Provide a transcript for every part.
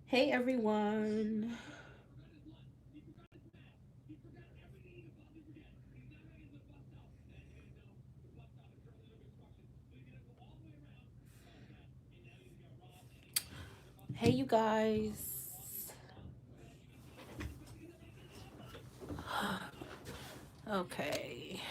Hey everyone. Hey you guys. Okay.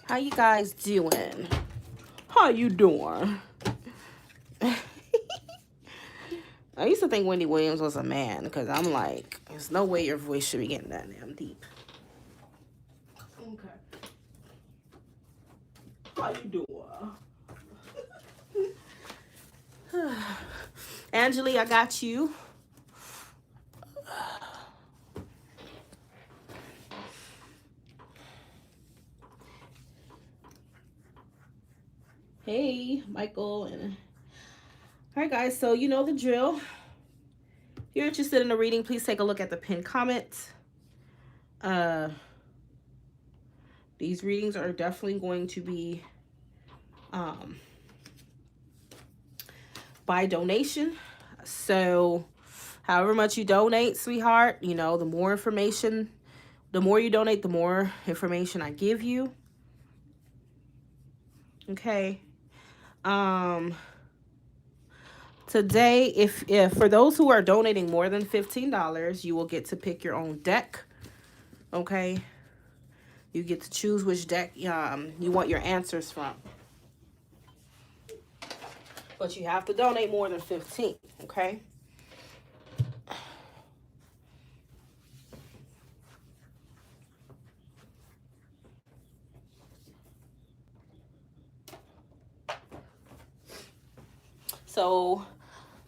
How you guys doing? How you doing? I used to think Wendy Williams was a man because I'm like, there's no way your voice should be getting that damn deep. Okay. How you doing? Angeli, I got you. Hey, Michael. And all right, guys. So you know the drill. If you're interested in a reading, please take a look at the pinned comment. These readings are definitely going to be by donation. So however much you donate, sweetheart, you know, the more information, the more you donate, the more information I give you. Okay. Today, if for those who are donating more than $15, you will get to pick your own deck. Okay. You get to choose which deck you want your answers from. But you have to donate more than 15, okay? So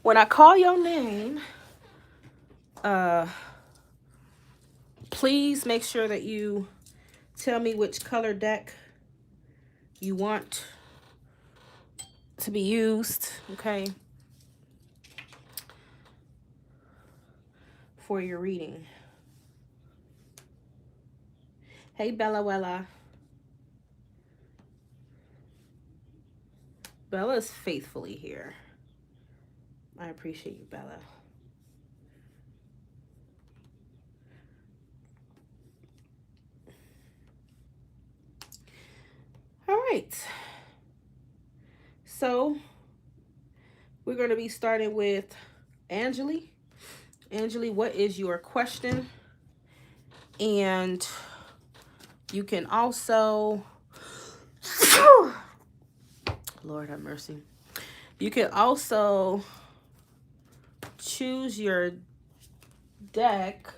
when I call your name, please make sure that you tell me which color deck you want to be used, okay, for your reading. Hey, Bella Wella. Bella's faithfully here. I appreciate you, Bella. All right. So we're going to be starting with Angeli. Angeli, what is your question? And you can also, Lord have mercy. You can also choose your deck.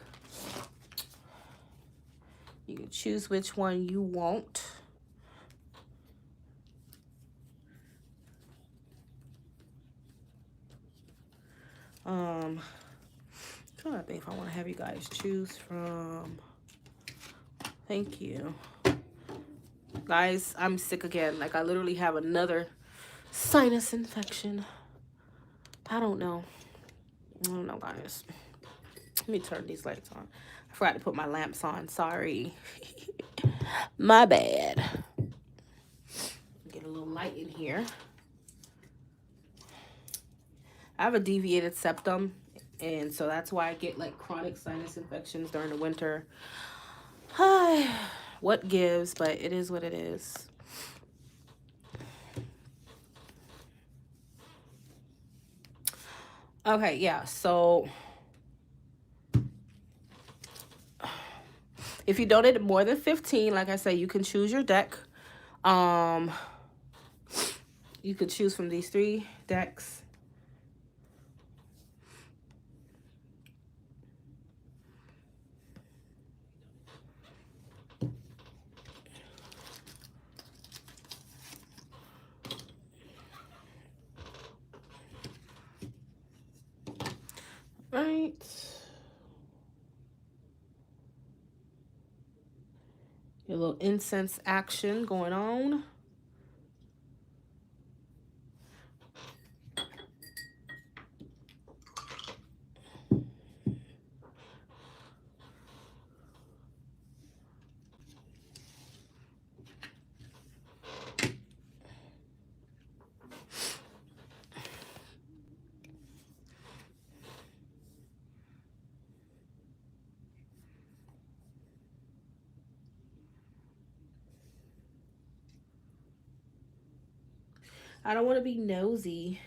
You can choose which one you want. Trying to think if I want to have you guys choose from. Thank you. Guys, I'm sick again. Like I literally have another sinus infection. I don't know, guys. Let me turn these lights on. I forgot to put my lamps on. Sorry. My bad. Get a little light in here. I have a deviated septum, and so that's why I get like chronic sinus infections during the winter. What gives, but it is what it is. Okay, yeah, so if you donated more than 15, like I said, you can choose your deck. You could choose from these 3 decks. Right. A little incense action going on. I don't want to be nosy,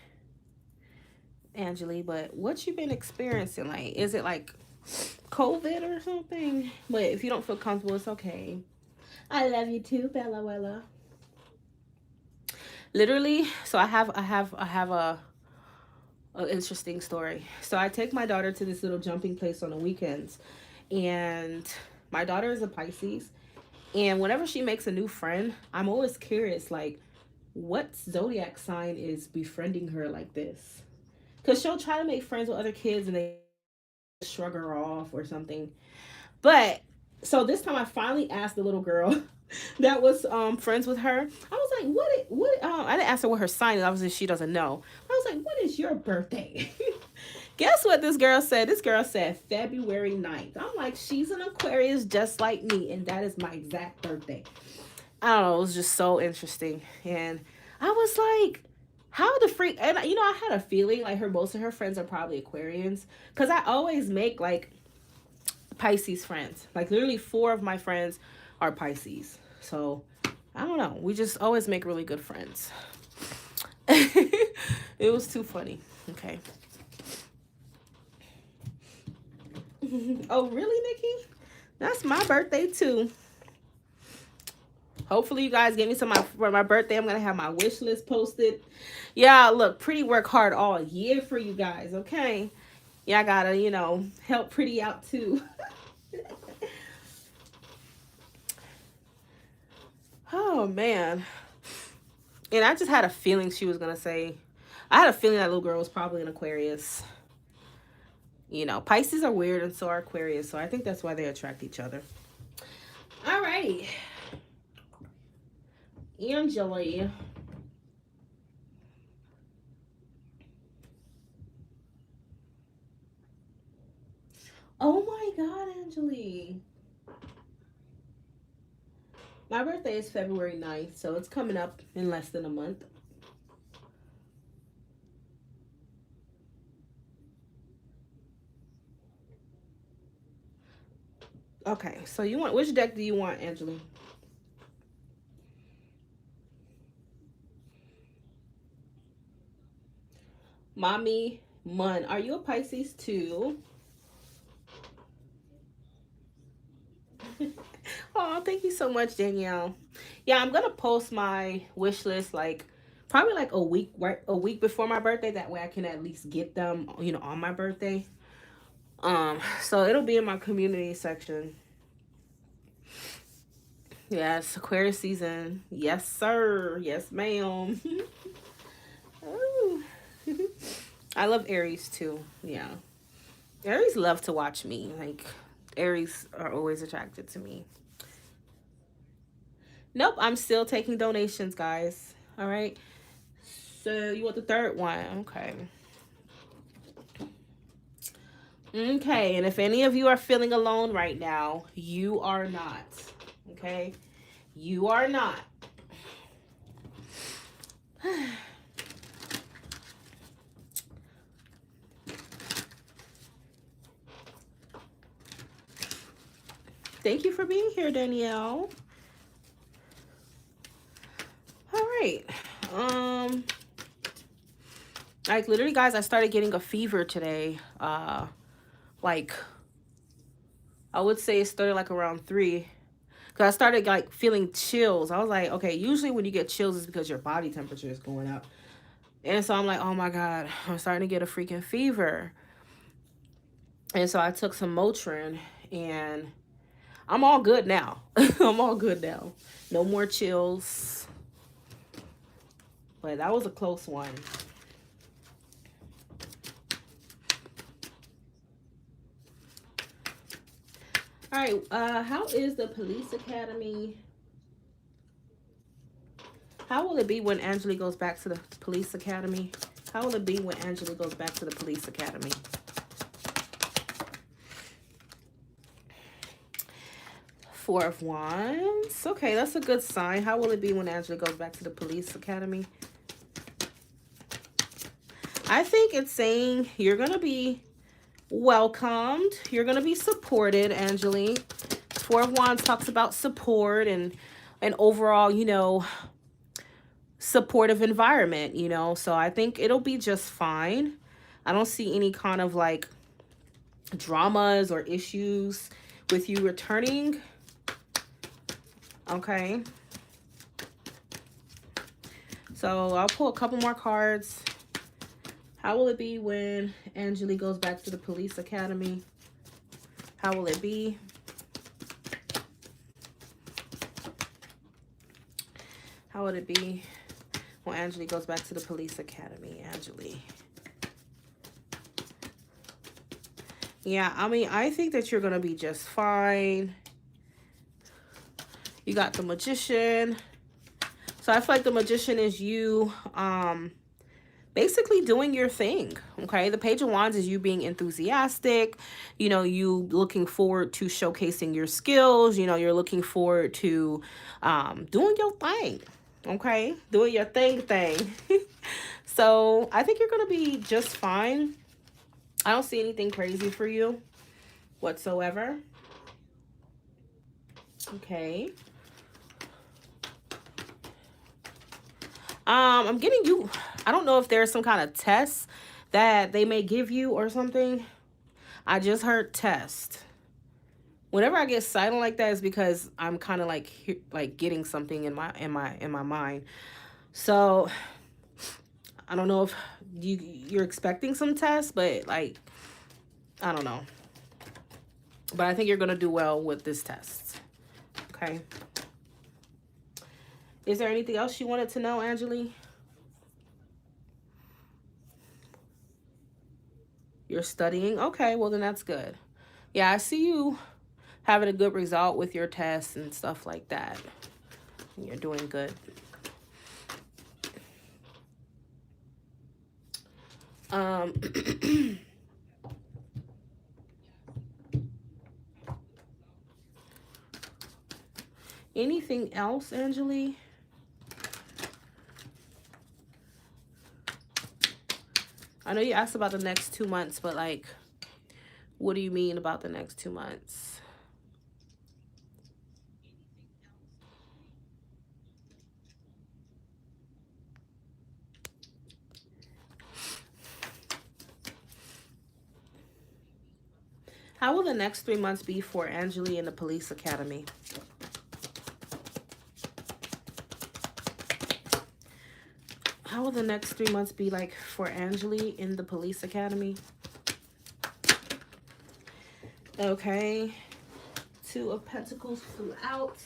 Angeli, but what you been experiencing? Like, is it like COVID or something? But if you don't feel comfortable, it's okay. I love you too, Bella Wella. Literally, so I have a interesting story. So I take my daughter to this little jumping place on the weekends, and my daughter is a Pisces, and whenever she makes a new friend, I'm always curious, like, what zodiac sign is befriending her like this? Because she'll try to make friends with other kids and they shrug her off or something. But so this time I finally asked the little girl that was friends with her. I was like, what I didn't ask her what her sign is. Obviously she doesn't know. I was like, what is your birthday? Guess what this girl said? This girl said February 9th. I'm like, she's an Aquarius just like me, and that is my exact birthday. I don't know, it was just so interesting. And I was like, how the freak, and you know, I had a feeling like most of her friends are probably Aquarians, because I always make like Pisces friends. Like literally 4 of my friends are Pisces. So I don't know, we just always make really good friends. It was too funny. Okay. Oh really, Nikki? That's my birthday too. Hopefully you guys get me some for my birthday. I'm gonna have my wish list posted. Yeah, look, Pretti work hard all year for you guys, okay? Yeah, I gotta, you know, help Pretti out too. Oh man. And I just had a feeling she was gonna say, I had a feeling that little girl was probably an Aquarius. You know, Pisces are weird and so are Aquarius, so I think that's why they attract each other. Alrighty. Angeli. Oh my God, Angeli. My birthday is February 9th, so it's coming up in less than a month. Okay, so you want, which deck do you want, Angeli? Mommy Mun. Are you a Pisces too? Oh, thank you so much, Danielle. Yeah, I'm gonna post my wish list like probably like a week, right? A week before my birthday. That way I can at least get them, you know, on my birthday. So it'll be in my community section. Yes, Aquarius season. Yes, sir. Yes, ma'am. Oh. I love Aries too. Yeah. Aries love to watch me. Like Aries are always attracted to me. Nope, I'm still taking donations, guys. All right. So you want the third one? Okay. Okay, and if any of you are feeling alone right now, you are not. Okay? You are not. Thank you for being here, Danielle. All right. Like literally, guys, I started getting a fever today. Like I would say it started like around 3. Cause I started like feeling chills. I was like, okay, usually when you get chills, it's because your body temperature is going up. And so I'm like, oh my God, I'm starting to get a freaking fever. And so I took some Motrin and I'm all good now. I'm all good now. No more chills. But that was a close one. All right, how is the police academy? How will it be when Angela goes back to the police academy? How will it be when Angela goes back to the police academy? Four of Wands. Okay, that's a good sign. How will it be when Angela goes back to the police academy? I think it's saying you're going to be welcomed. You're going to be supported, Angela. Four of Wands talks about support and an overall, you know, supportive environment, you know. So I think it'll be just fine. I don't see any kind of like dramas or issues with you returning. Okay. So I'll pull a couple more cards. How will it be when Angela goes back to the police academy? How will it be? How would it be when Angela goes back to the police academy? Angela. Yeah, I mean, I think that you're going to be just fine. You got the Magician. So I feel like the Magician is you basically doing your thing, okay? The Page of Wands is you being enthusiastic, you know, you looking forward to showcasing your skills, you know, you're looking forward to doing your thing, okay? Doing your thing. So I think you're going to be just fine. I don't see anything crazy for you whatsoever. Okay. I'm getting you, I don't know if there's some kind of test that they may give you or something. I just heard test. Whenever I get silent like that is because I'm kind of like getting something in my mind. So I don't know if you're expecting some tests, but like, I don't know. But I think you're going to do well with this test. Okay. Is there anything else you wanted to know, Angela? You're studying? Okay, well then that's good. Yeah, I see you having a good result with your tests and stuff like that. You're doing good. Anything else, Angela? I know you asked about the next 2 months, but like, what do you mean about the next 2 months? How will the next 3 months be for Angela in the police academy? How will the next 3 months be like for Angela in the police academy? Okay. 2 of Pentacles flew out.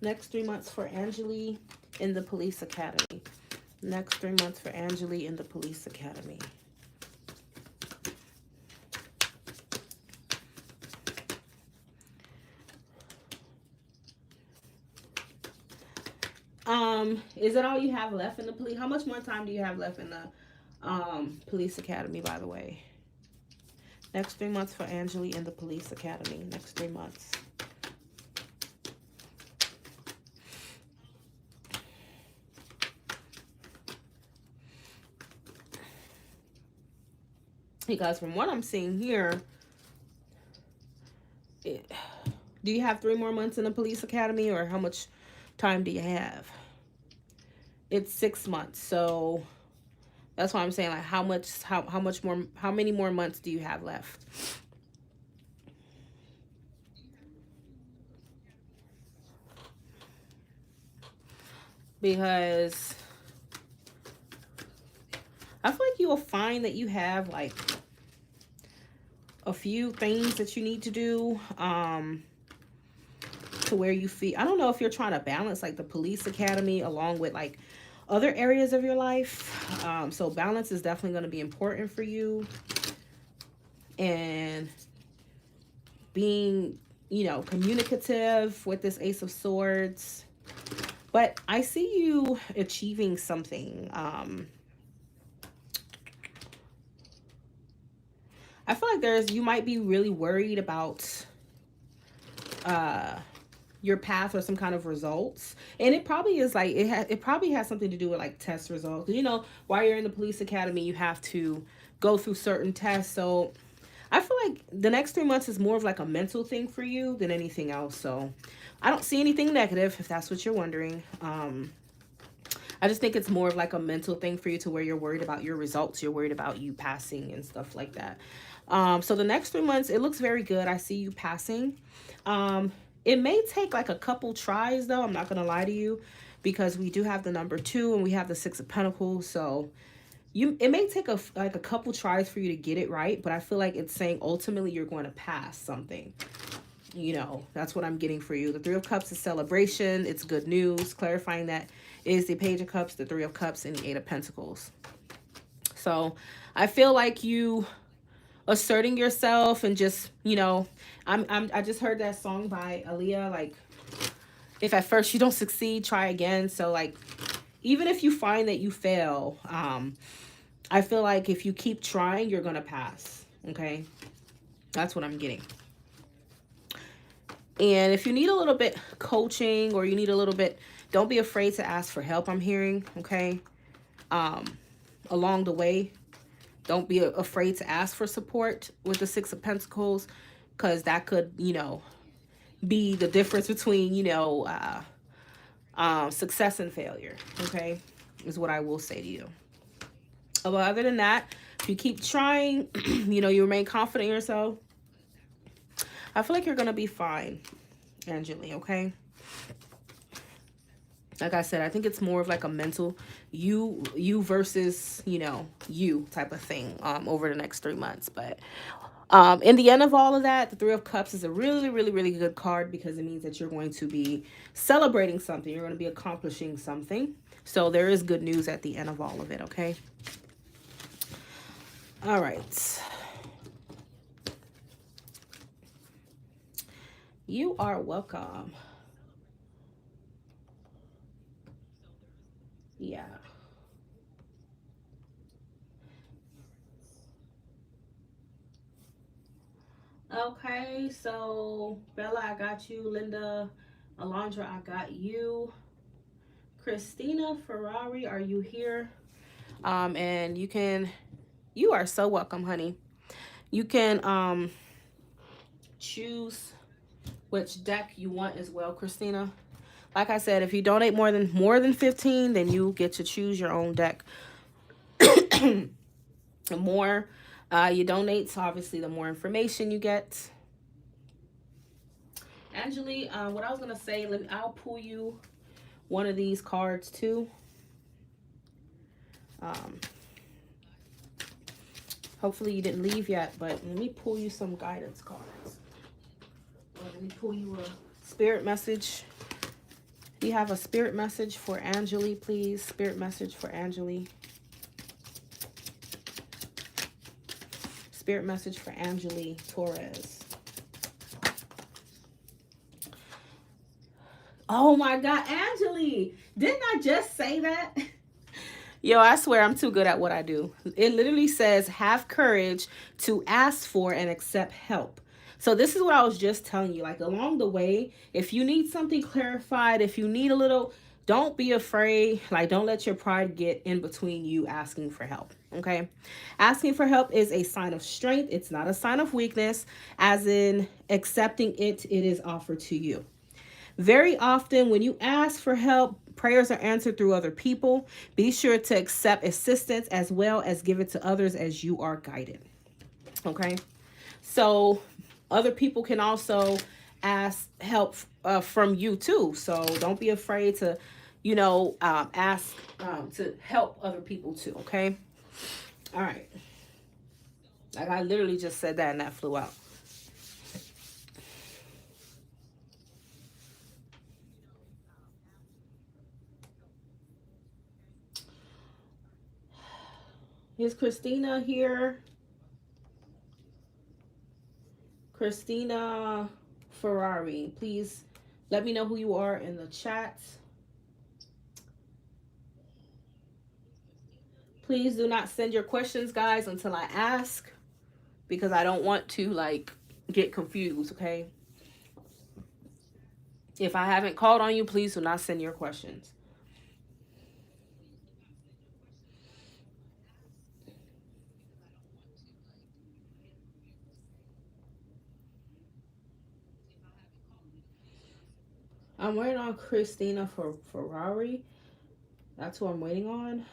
Next 3 months for Angela in the police academy. Next 3 months for Angela in the police academy. Is that all you have left in the police? How much more time do you have left in the police academy, by the way? Next 3 months for Angela in the police academy. Next 3 months. Because from what I'm seeing here, do you have 3 more months in the police academy, or how much time do you have? It's 6 months, so that's why I'm saying, like, how many more months do you have left? Because I feel like you will find that you have like a few things that you need to do to where you feel, I don't know if you're trying to balance like the police academy along with like other areas of your life. So balance is definitely going to be important for you. And being, you know, communicative with this Ace of Swords. But I see you achieving something. I feel like you might be really worried about your path or some kind of results, and it probably is like it probably has something to do with like test results. You know, while you're in the police academy, you have to go through certain tests. So I feel like the next 3 months is more of like a mental thing for you than anything else. So I don't see anything negative, if that's what you're wondering. I just think it's more of like a mental thing for you, to where you're worried about your results, you're worried about you passing and stuff like that. So the next 3 months, it looks very good. I see you passing. It may take like a couple tries though, I'm not gonna lie to you, because we do have the number 2 and we have the 6 of Pentacles. So it may take a couple tries for you to get it right, but I feel like it's saying ultimately you're going to pass something. You know, that's what I'm getting for you. The 3 of Cups is celebration. It's good news. Clarifying that is the Page of Cups, the 3 of Cups, and the 8 of Pentacles. So I feel like you asserting yourself and just, you know, I just heard that song by Aaliyah, like, if at first you don't succeed, try again. So like, even if you find that you fail, I feel like if you keep trying, you're gonna pass. Okay, that's what I'm getting. And if you need a little bit coaching, or you need a little bit, don't be afraid to ask for help, I'm hearing. Okay, along the way, don't be afraid to ask for support with the 6 of Pentacles, because that could, you know, be the difference between, you know, success and failure. Okay, is what I will say to you. But other than that, if you keep trying, you know, you remain confident in yourself, I feel like you're going to be fine, Angeli, okay? Like I said, I think it's more of like a mental you versus, you know, you type of thing over the next 3 months. But in the end of all of that, the 3 of Cups is a really, really, really good card, because it means that you're going to be celebrating something. You're going to be accomplishing something. So there is good news at the end of all of it, okay? All right. You are welcome. Yeah. Okay, so Bella, I got you. Linda, Alondra, I got you. Christina Ferrari, are you here? And you are so welcome, honey. You can choose which deck you want as well, Christina. Like I said, if you donate more than 15, then you get to choose your own deck. The more you donate, so obviously the more information you get. Angeli, what I was gonna say, I'll pull you one of these cards too. Hopefully you didn't leave yet, but let me pull you some guidance cards. Let me pull you a spirit message. You have a spirit message for Angeli, please. Spirit message for Angeli. Spirit message for Angeli Torres. Oh my God, Angeli, didn't I just say that? Yo, I swear I'm too good at what I do. It literally says, have courage to ask for and accept help. So this is what I was just telling you. Like, along the way, if you need something clarified, if you need a little, don't be afraid. Like, don't let your pride get in between you asking for help. Okay? Asking for help is a sign of strength. It's not a sign of weakness. As in, accepting it is offered to you. Very often when you ask for help, prayers are answered through other people. Be sure to accept assistance as well as give it to others as you are guided. Okay? So other people can also ask help from you too. So don't be afraid to, you know, ask to help other people too. Okay? All right. Like, I literally just said that and that flew out. Is Christina here? Christina Ferrari, please let me know who you are in the chat. Please do not send your questions, guys, until I ask, because I don't want to like get confused, okay? If I haven't called on you, please do not send your questions. I'm waiting on Christina for Ferrari. That's who I'm waiting on.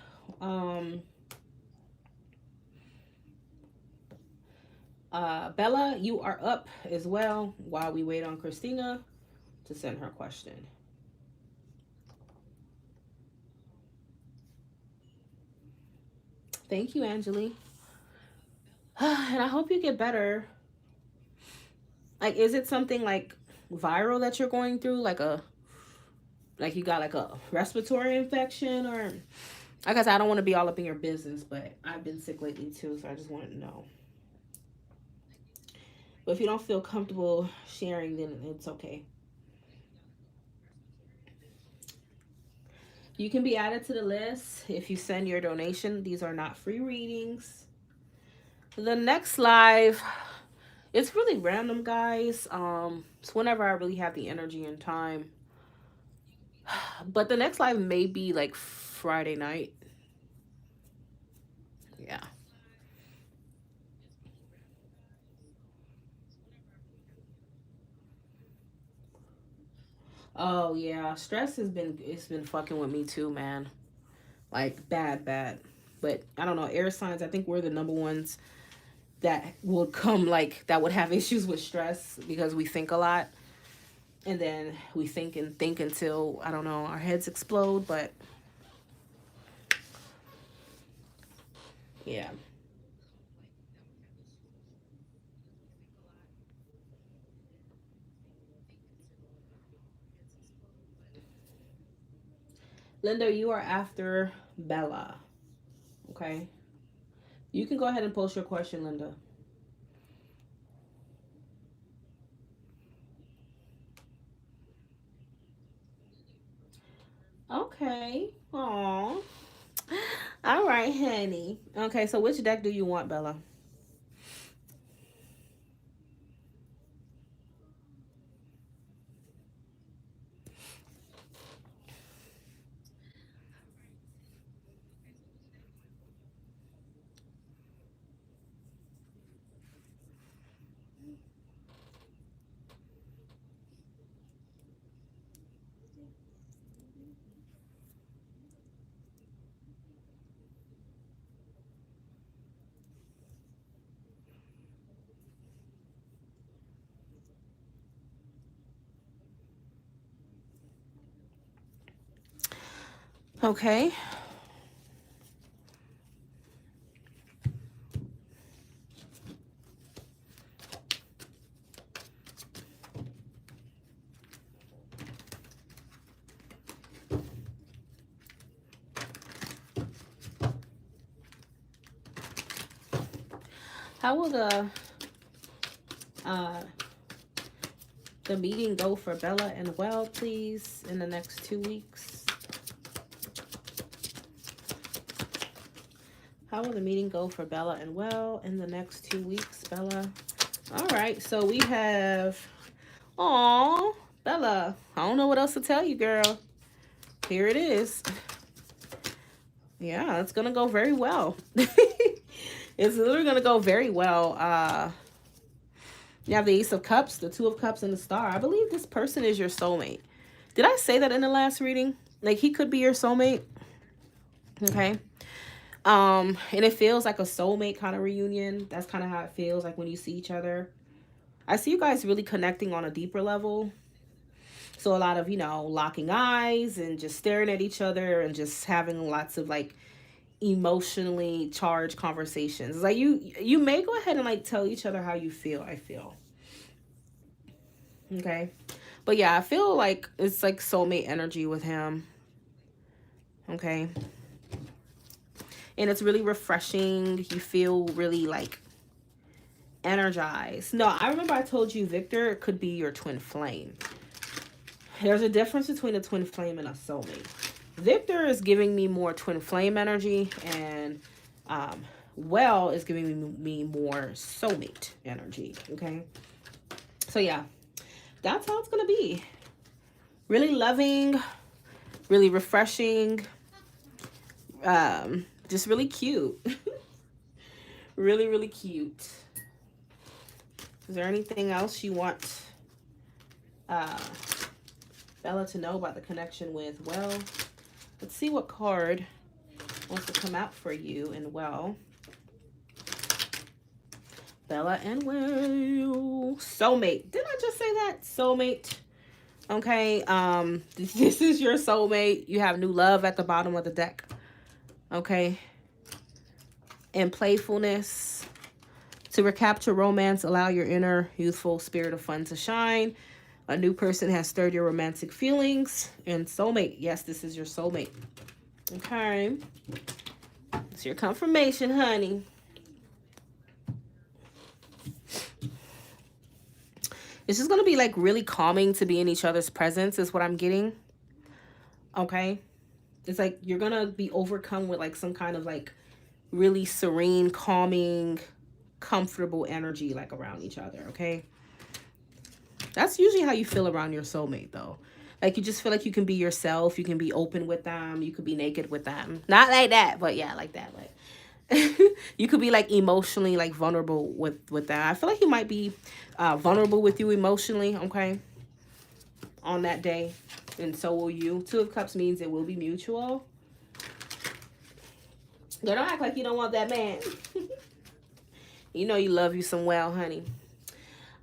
Bella, you are up as well while we wait on Christina to send her question. Thank you, Angeli. And I hope you get better. Like, is it something like viral that you're going through? Like you got like a respiratory infection, or I guess I don't want to be all up in your business, but I've been sick lately too, so I just wanted to know. But if you don't feel comfortable sharing, then it's okay. You can be added to the list if you send your donation. These are not free readings. The next live, it's really random, guys. It's whenever I really have the energy and time. But the next live may be like Friday night. Yeah. Oh yeah, stress it's been fucking with me too, man. Like bad. But I don't know, air signs, I think we're the number ones that would come like that would have issues with stress because we think a lot. And then we think and think until, I don't know, our heads explode, but yeah. Linda, you are after Bella. Okay. You can go ahead and post your question, Linda. Okay. Aw. All right, honey. Okay, so which deck do you want, Bella? Okay. How will uh the meeting go for Bella and Well, please, in the next 2 weeks? How will the meeting go for Bella and Well in the next 2 weeks, Bella? All right, so we have, aw, Bella. I don't know what else to tell you, girl. Here it is. Yeah, it's gonna go very well. It's literally gonna go very well. You have the Ace of Cups, the Two of Cups, and the Star. I believe this person is your soulmate. Did I say that in the last reading? Like, he could be your soulmate. Okay. And it feels like a soulmate kind of reunion. That's kind of how it feels like when you see each other. I see you guys really connecting on a deeper level. So a lot of, locking eyes and just staring at each other and just having lots of like emotionally charged conversations. Like you may go ahead and like tell each other how you feel, I feel. Okay. But yeah, I feel like it's like soulmate energy with him. Okay. And it's really refreshing. You feel really like energized. No, I remember I told you Victor could be your twin flame. There's a difference between a twin flame and a soulmate. Victor is giving me more twin flame energy, and Well is giving me more soulmate energy. Okay, so yeah, that's how it's gonna be. Really loving, really refreshing, just really cute. Really, really cute. Is there anything else you want Bella to know about the connection with Well? Let's see what card wants to come out for you in Well. Bella and Well. Soulmate. Didn't I just say that? Soulmate. Okay. This is your soulmate. You have new love at the bottom of the deck. Okay. And playfulness. To recapture romance, allow your inner youthful spirit of fun to shine. A new person has stirred your romantic feelings. And soulmate. Yes, this is your soulmate. Okay. It's your confirmation, honey. It's just going to be like really calming to be in each other's presence is what I'm getting. Okay. It's like you're going to be overcome with like some kind of like really serene, calming, comfortable energy like around each other. Okay. That's usually how you feel around your soulmate though. Like you just feel like you can be yourself. You can be open with them. You could be naked with them. Not like that, but yeah, like that. Like you could be like emotionally like vulnerable with that. I feel like he might be vulnerable with you emotionally, okay, on that day, and so will you. Two of Cups means it will be mutual. Don't act like you don't want that man. You know you love you some Well, honey.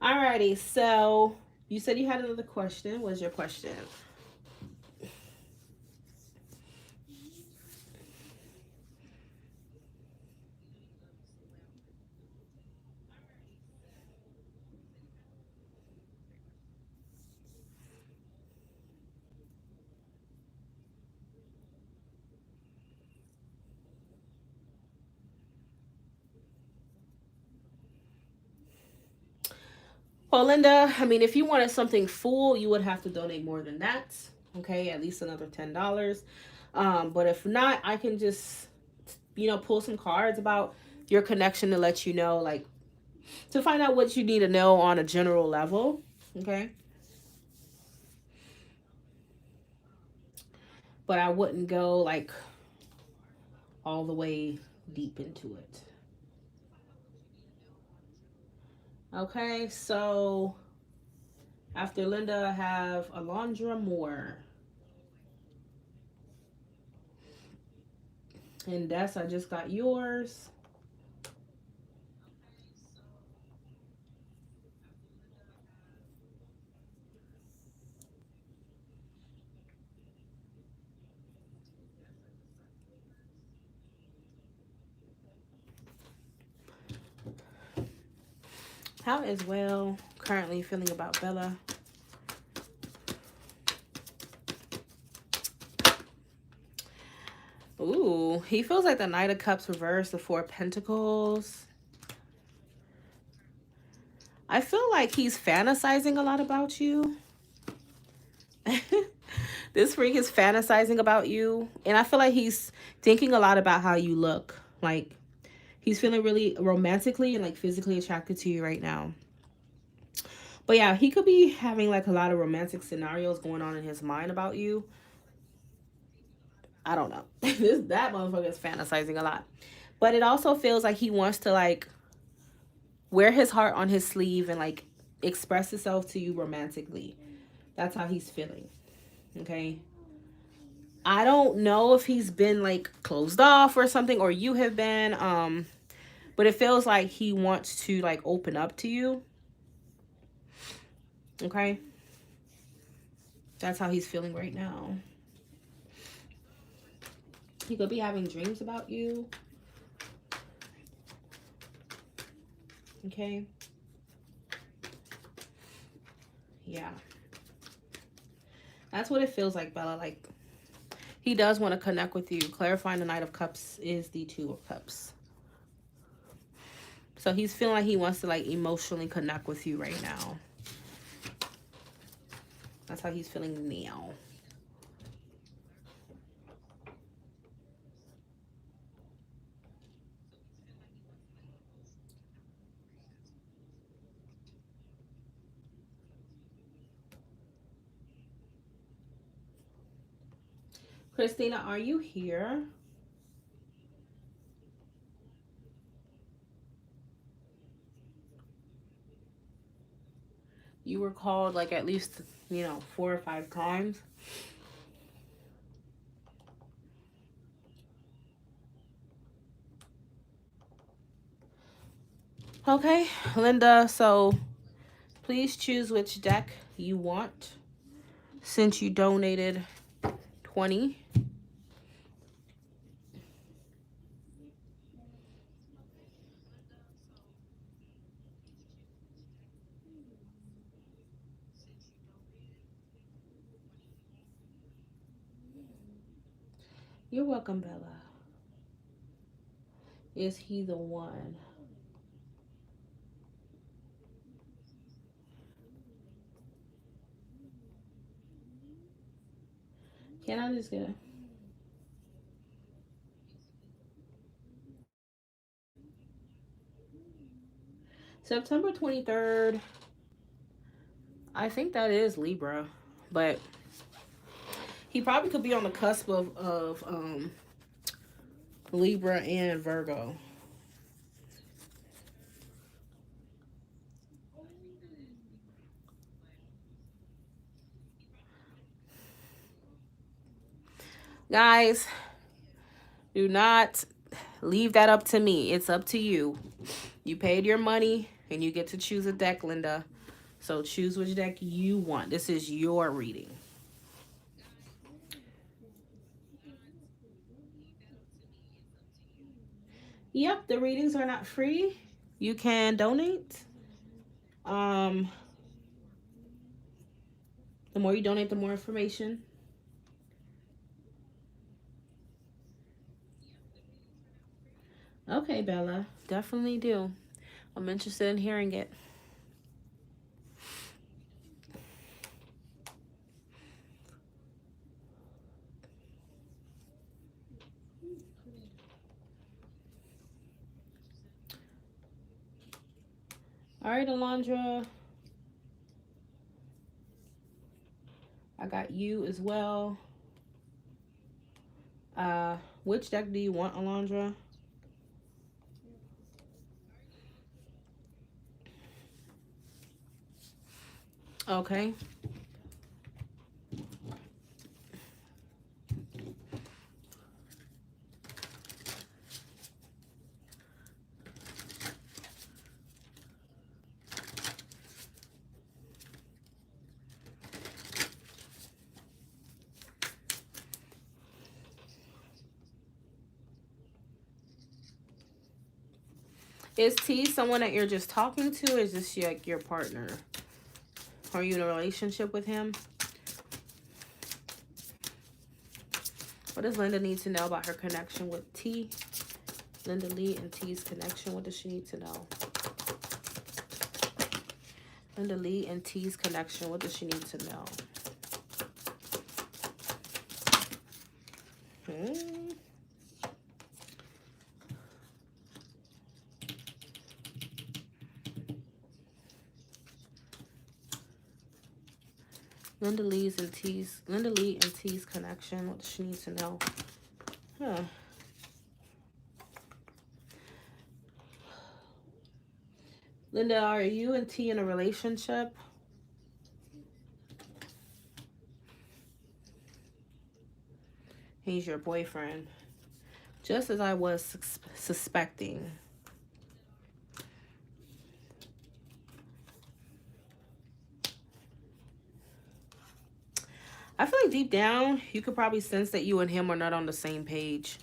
Alrighty, so you said you had another question. What's your question? Well, Linda, I mean, if you wanted something full, you would have to donate more than that. Okay, at least another $10. But if not, I can just, pull some cards about your connection to let you know, like, to find out what you need to know on a general level. Okay. But I wouldn't go, like, all the way deep into it. Okay, so after Linda, I have Alondra Moore. And Des, I just got yours. How is Well currently feeling about Bella? Ooh, he feels like the Knight of Cups reversed, the Four of Pentacles. I feel like he's fantasizing a lot about you. This freak is fantasizing about you. And I feel like he's thinking a lot about how you look. Like, he's feeling really romantically and, like, physically attracted to you right now. But, yeah, he could be having, like, a lot of romantic scenarios going on in his mind about you. I don't know. That motherfucker is fantasizing a lot. But it also feels like he wants to, like, wear his heart on his sleeve and, like, express himself to you romantically. That's how he's feeling. Okay. I don't know if he's been like closed off or something, or you have been, but it feels like he wants to like open up to you. Okay. That's how he's feeling right now. He could be having dreams about you. Okay. Yeah. That's what it feels like, Bella. Like, He does want to connect with you. Clarifying the Knight of Cups is the Two of Cups. So he's feeling like he wants to like emotionally connect with you right now. That's how he's feeling now. Christina, are you here? You were called like at least, you know, 4 or 5 times. Okay, Linda, so please choose which deck you want since you donated 20. You're welcome, Bella. Is he the one? Can I just get it? September 23rd. I think that is Libra, but he probably could be on the cusp of Libra and Virgo. Guys, do not leave that up to me. It's up to you. You paid your money and you get to choose a deck, Linda. So choose which deck you want. This is your reading. Yep, the readings are not free. You can donate. The more you donate, the more information. Okay, Bella. Definitely do. I'm interested in hearing it. All right, Alondra. I got you as well. Which deck do you want, Alondra? Okay. Is T someone that you're just talking to, or is this like your partner? Are you in a relationship with him? What does Linda need to know about her connection with T? Linda Lee and T's connection. What does she need to know? Linda Lee and T's connection. What does she need to know? Linda Lee and T's connection. What does she need to know? Huh. Linda, are you and T in a relationship? He's your boyfriend. Just as I was suspecting. I feel like deep down, you could probably sense that you and him are not on the same page.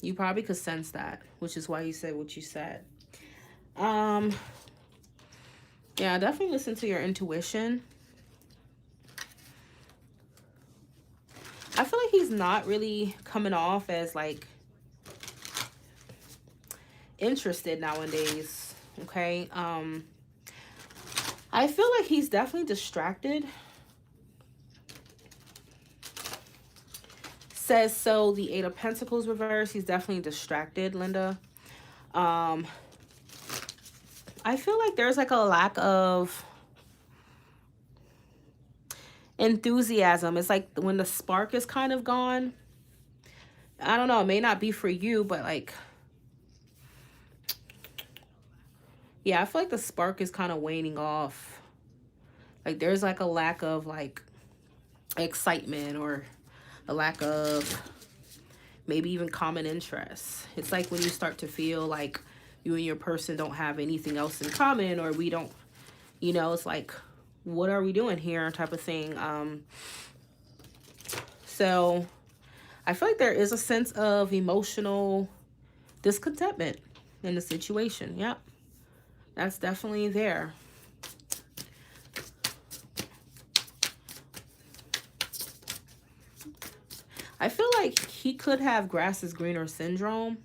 You probably could sense that, which is why you said what you said. Yeah, definitely listen to your intuition. I feel like he's not really coming off as like interested nowadays. Okay. I feel like he's definitely distracted. Says so, the Eight of Pentacles reverse. He's definitely distracted, Linda. I feel like there's like a lack of enthusiasm. It's like when the spark is kind of gone. I don't know, it may not be for you, but like, yeah, I feel like the spark is kind of waning off. Like there's like a lack of like excitement, or a lack of maybe even common interests. It's like when you start to feel like you and your person don't have anything else in common, or we don't, you know, it's like, what are we doing here type of thing. So I feel like there is a sense of emotional discontentment in the situation. Yep. That's definitely there. I feel like he could have grass is greener syndrome.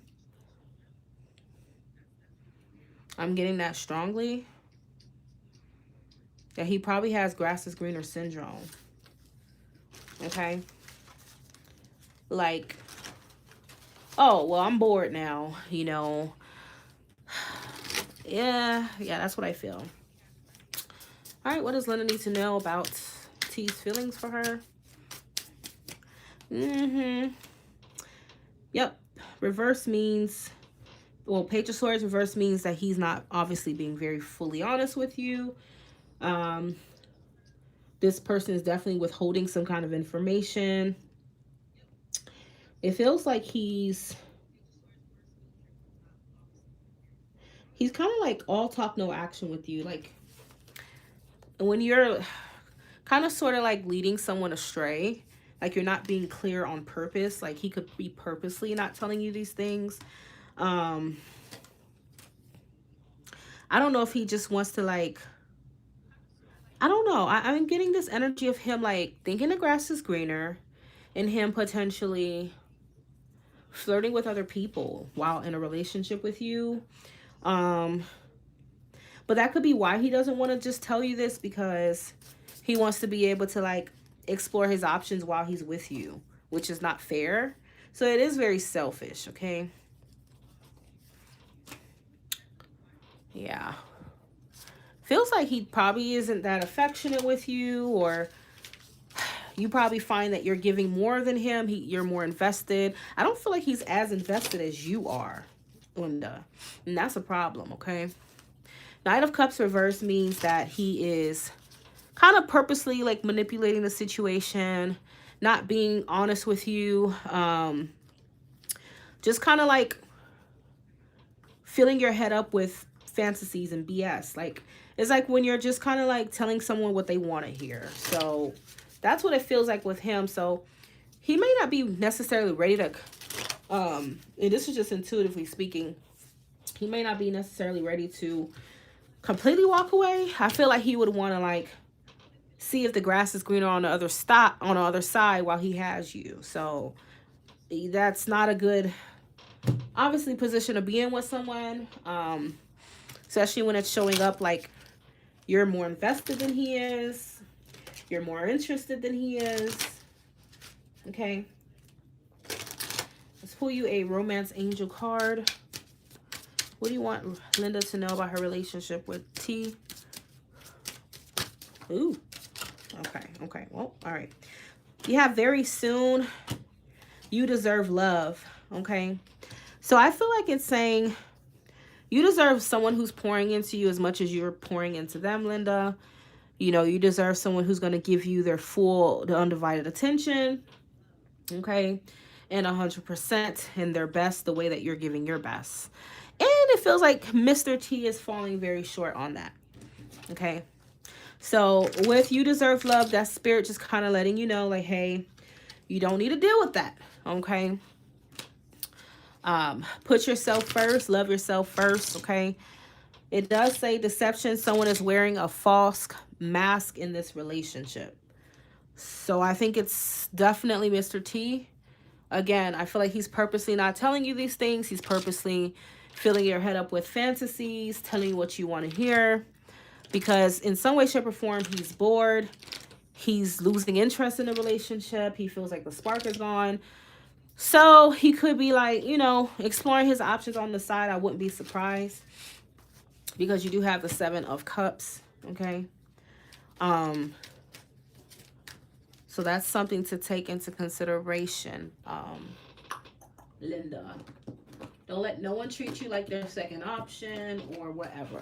I'm getting that strongly. Yeah, he probably has grass is greener syndrome. Okay. Like, oh, well, I'm bored now, you know. Yeah, that's what I feel. All right, what does Linda need to know about T's feelings for her? Yep. Reverse means, well, Page of Swords reverse means that he's not obviously being very fully honest with you. This person is definitely withholding some kind of information. It feels like he's kind of like all talk, no action with you. Like when you're kind of sort of like leading someone astray, like you're not being clear on purpose. Like he could be purposely not telling you these things. I don't know if he just wants to like, I don't know. I'm getting this energy of him like thinking the grass is greener, and him potentially flirting with other people while in a relationship with you. But that could be why he doesn't want to just tell you this, because he wants to be able to like explore his options while he's with you, which is not fair. So it is very selfish, okay? Yeah. Feels like he probably isn't that affectionate with you, or you probably find that you're giving more than him. You're more invested. I don't feel like he's as invested as you are, Linda. And that's a problem, okay? Knight of Cups reverse means that he is kind of purposely like manipulating the situation, not being honest with you. Just kind of like filling your head up with fantasies and BS. Like, it's like when you're just kind of like telling someone what they want to hear. So that's what it feels like with him. So he may not be necessarily ready to, and this is just intuitively speaking, he may not be necessarily ready to completely walk away. I feel like he would want to like see if the grass is greener on the other side while he has you. So that's not a good, obviously, position to be in with someone, especially when it's showing up like you're more invested than he is, you're more interested than he is. Okay, let's pull you a romance angel card. What do you want Linda to know about her relationship with T? Ooh, okay, well, all right. You have very soon, you deserve love, okay? So I feel like it's saying you deserve someone who's pouring into you as much as you're pouring into them, Linda. You know, you deserve someone who's going to give you their full, the undivided attention, okay? And 100% and their best, the way that you're giving your best. And it feels like Mr. T is falling very short on that, okay? So with you deserve love, that spirit just kind of letting you know, like, hey, you don't need to deal with that, okay? Put yourself first, love yourself first, okay? It does say deception. Someone is wearing a false mask in this relationship, So I think it's definitely Mr. T. Again, I feel like he's purposely not telling you these things. He's purposely filling your head up with fantasies, telling you what you want to hear. Because in some way, shape, or form, he's bored. He's losing interest in the relationship. He feels like the spark is gone. So he could be like, you know, exploring his options on the side. I wouldn't be surprised. Because you do have the 7 of Cups. Okay. So that's something to take into consideration, Linda. Don't let no one treat you like their second option or whatever.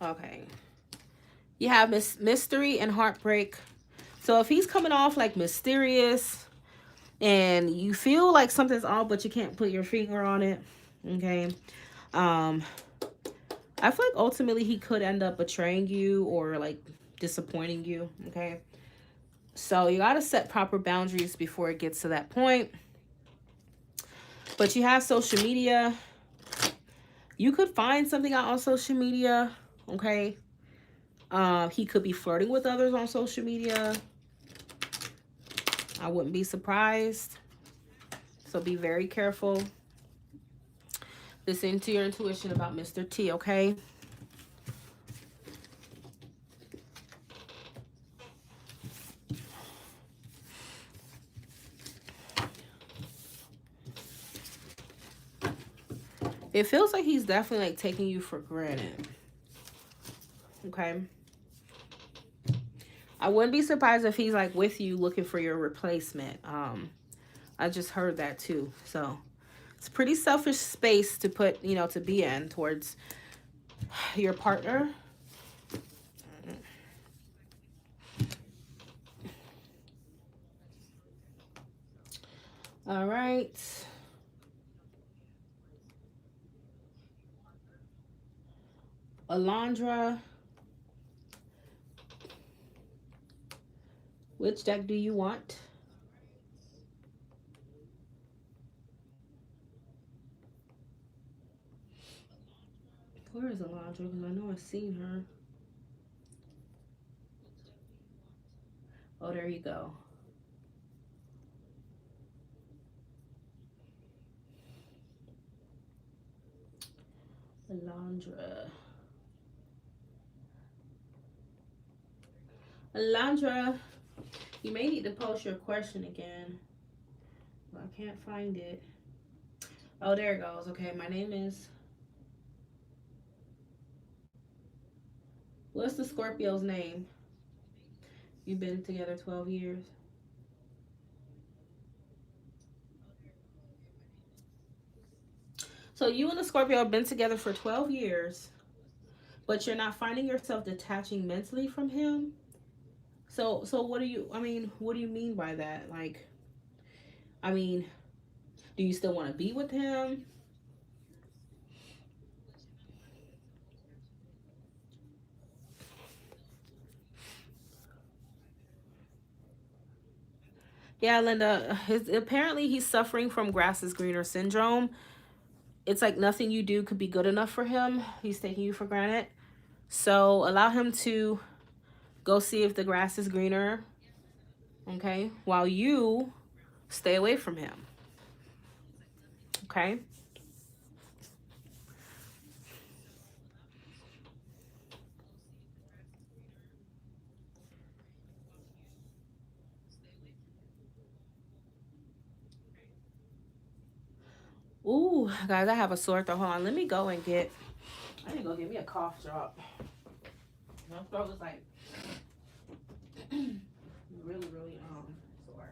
Okay. You have mystery and heartbreak. So if he's coming off like mysterious and you feel like something's off but you can't put your finger on it, okay, I feel like ultimately he could end up betraying you or like disappointing you, okay? So you got to set proper boundaries before it gets to that point. But you have social media. You could find something out on social media, okay? He could be flirting with others on social media. I wouldn't be surprised. So be very careful. Listen to your intuition about Mr. T, okay? It feels like he's definitely like taking you for granted. Okay. I wouldn't be surprised if he's like with you looking for your replacement. I just heard that too. So it's a pretty selfish space to put, you know, to be in towards your partner. All right. Alondra. Which deck do you want? Where is Alondra? Because I know I've seen her. Oh, there you go. Alondra. Alondra, you may need to post your question again. I can't find it. Oh, there it goes. Okay, my name is... What's the Scorpio's name? You've been together 12 years. So you and the Scorpio have been together for 12 years, but you're not finding yourself detaching mentally from him. So what do you, I mean, what do you mean by that? Like, I mean, do you still want to be with him? Yeah, Linda, apparently he's suffering from grass is greener syndrome. It's like nothing you do could be good enough for him. He's taking you for granted. So allow him to go see if the grass is greener, okay? While you stay away from him, okay? Ooh, guys, I have a sore throat. Hold on, let me go and get, I need to go get me a cough drop. My throat is like really sore.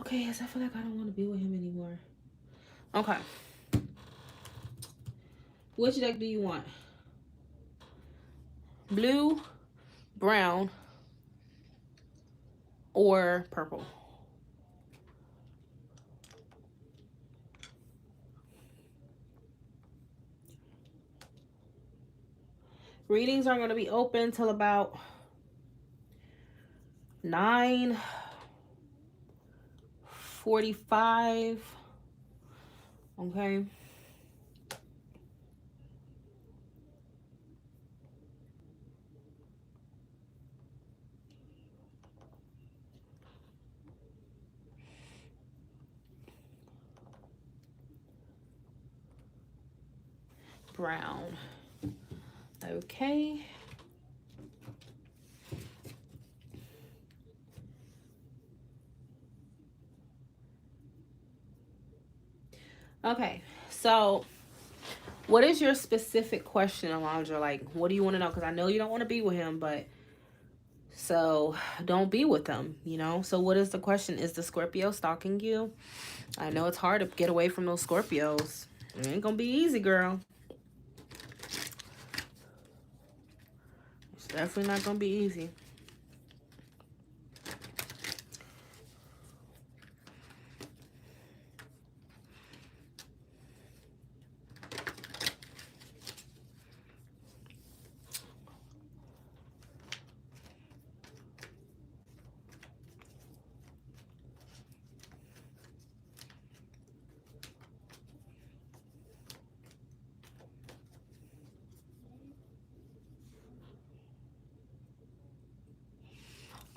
Okay, yes, I feel like I don't want to be with him anymore. Okay. Which deck do you want? Blue, brown, or purple? Readings are going to be open till about 9:45. Okay. Brown. Okay. Okay, so what is your specific question, Alondra? Like, what do you want to know? Because I know you don't want to be with him, but so don't be with them, you know? So what is the question? Is the Scorpio stalking you? I know it's hard to get away from those Scorpios. It ain't gonna be easy, girl. It's definitely not gonna be easy.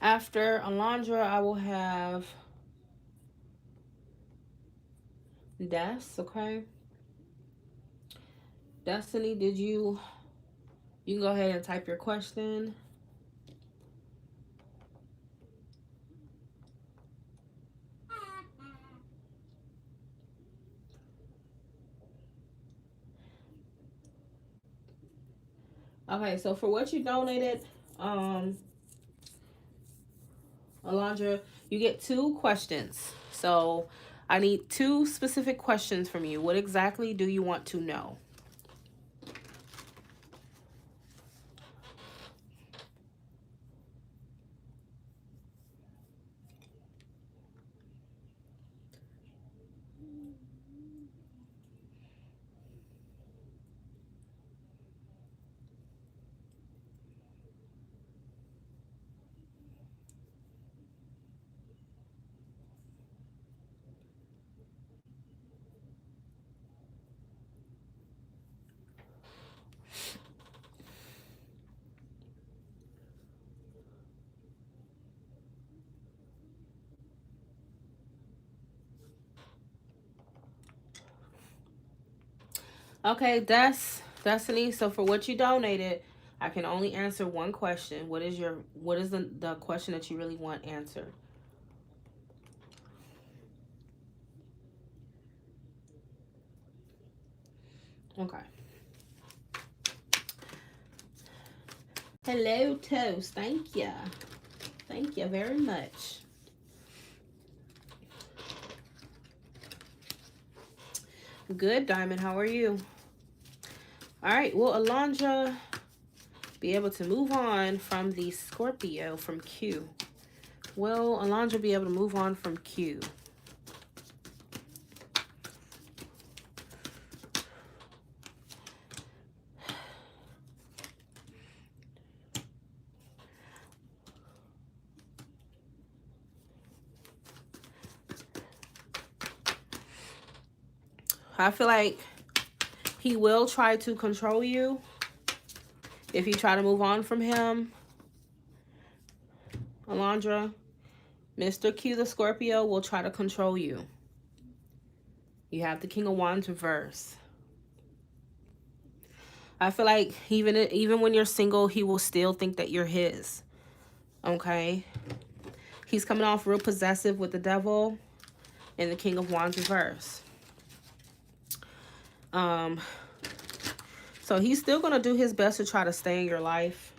After Alondra, I will have Des, okay? Destiny, you can go ahead and type your question. Okay, so for what you donated, Alondra, you get 2 questions. So I need 2 specific questions from you. What exactly do you want to know? Okay, that's Destiny. So for what you donated, I can only answer one question. What is the question that you really want answered? Okay. Hello, Toast. Thank you. Thank you very much. Good, Diamond. How are you? All right. Will Alondra be able to move on from the Scorpio from Q? Will Alondra be able to move on from Q? I feel like he will try to control you if you try to move on from him. Alondra, Mr. Q, the Scorpio, will try to control you. You have the King of Wands reverse. I feel like even when you're single, he will still think that you're his. Okay? He's coming off real possessive with the Devil and the King of Wands reverse. So he's still going to do his best to try to stay in your life.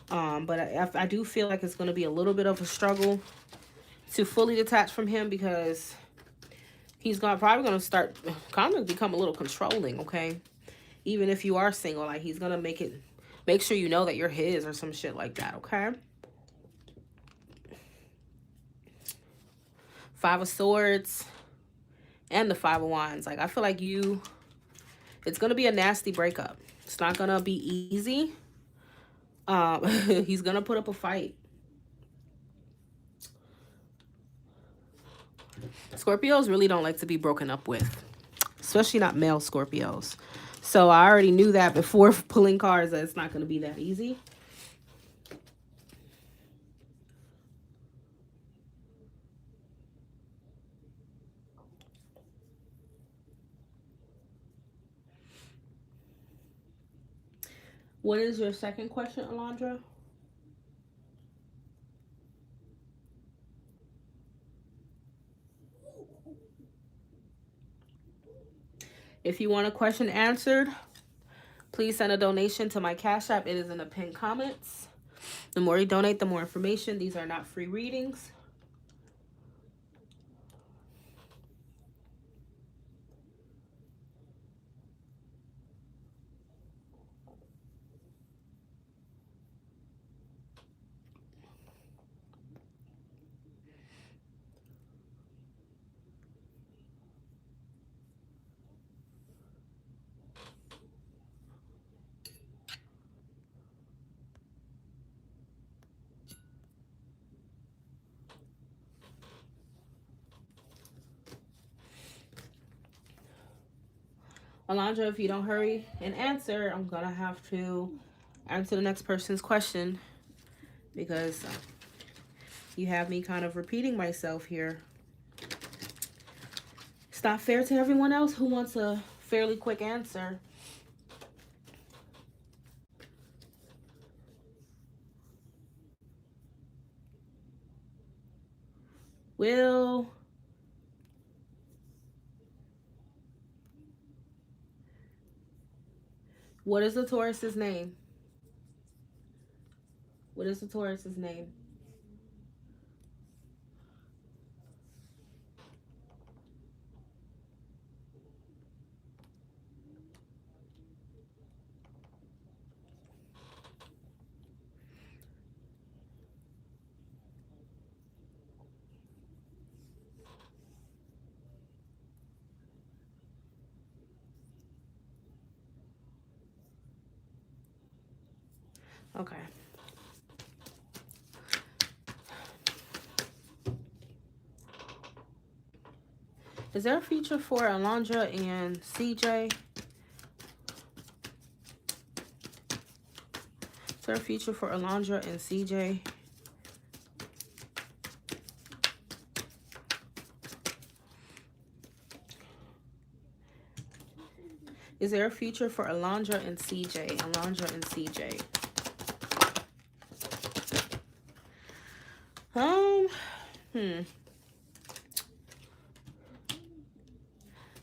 But I do feel like it's going to be a little bit of a struggle. to fully detach from him, because he's probably gonna start kind of become a little controlling, okay? Even if you are single, like he's gonna make sure you know that you're his or some shit like that, okay? Five of Swords and the Five of Wands. Like, I feel like it's gonna be a nasty breakup. It's not gonna be easy. He's gonna put up a fight. Scorpios really don't like to be broken up with, especially not male Scorpios. So I already knew that before pulling cards, that it's not going to be that easy. What is your second question, Alondra? If you want a question answered, please send a donation to my Cash App. It is in the pinned comments. The more you donate, the more information. These are not free readings. Alondra, if you don't hurry and answer, I'm going to have to answer the next person's question, because you have me kind of repeating myself here. It's not fair to everyone else who wants a fairly quick answer. What is the Taurus's name? What is the Taurus's name? Okay. Is there a future for Alondra and CJ? Is there a future for Alondra and CJ? Is there a future for Alondra and CJ? Alondra and CJ.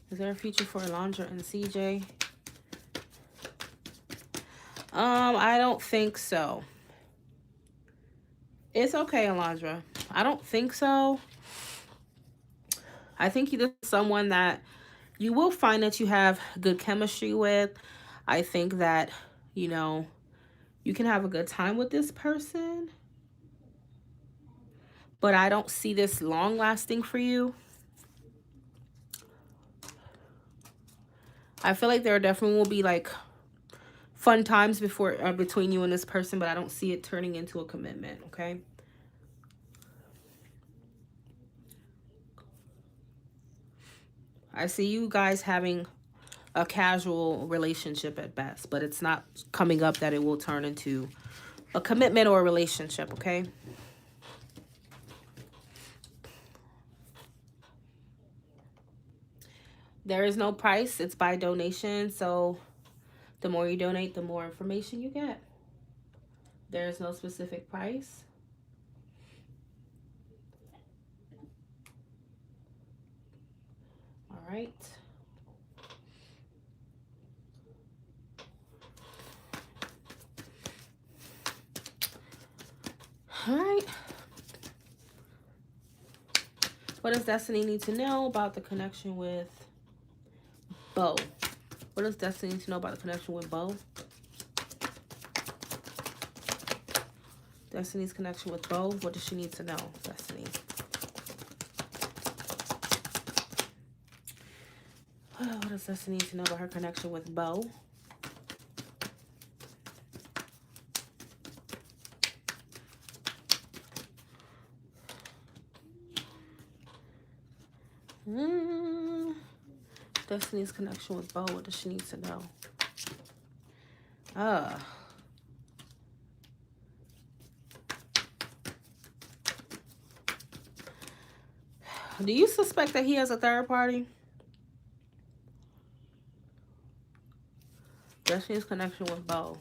Is there a future for Alondra and CJ? I don't think so. It's okay, Alondra. I don't think so. I think you're someone that you will find that you have good chemistry with. I think that, you know, you can have a good time with this person. But I don't see this long lasting for you. I feel like there definitely will be like fun times between you and this person, but I don't see it turning into a commitment, okay? I see you guys having a casual relationship at best, but it's not coming up that it will turn into a commitment or a relationship, okay? There is no price. It's by donation, so the more you donate, the more information you get. There is no specific price. All right. All right. What does Destiny need to know about the connection with Bo? What does Destiny need to know about the connection with Bo? Destiny's connection with Bo. What does she need to know, Destiny? What does Destiny need to know about her connection with Bo? Destiny's connection with Bo. What does she need to know? Do you suspect that he has a third party? Destiny's connection with Bo.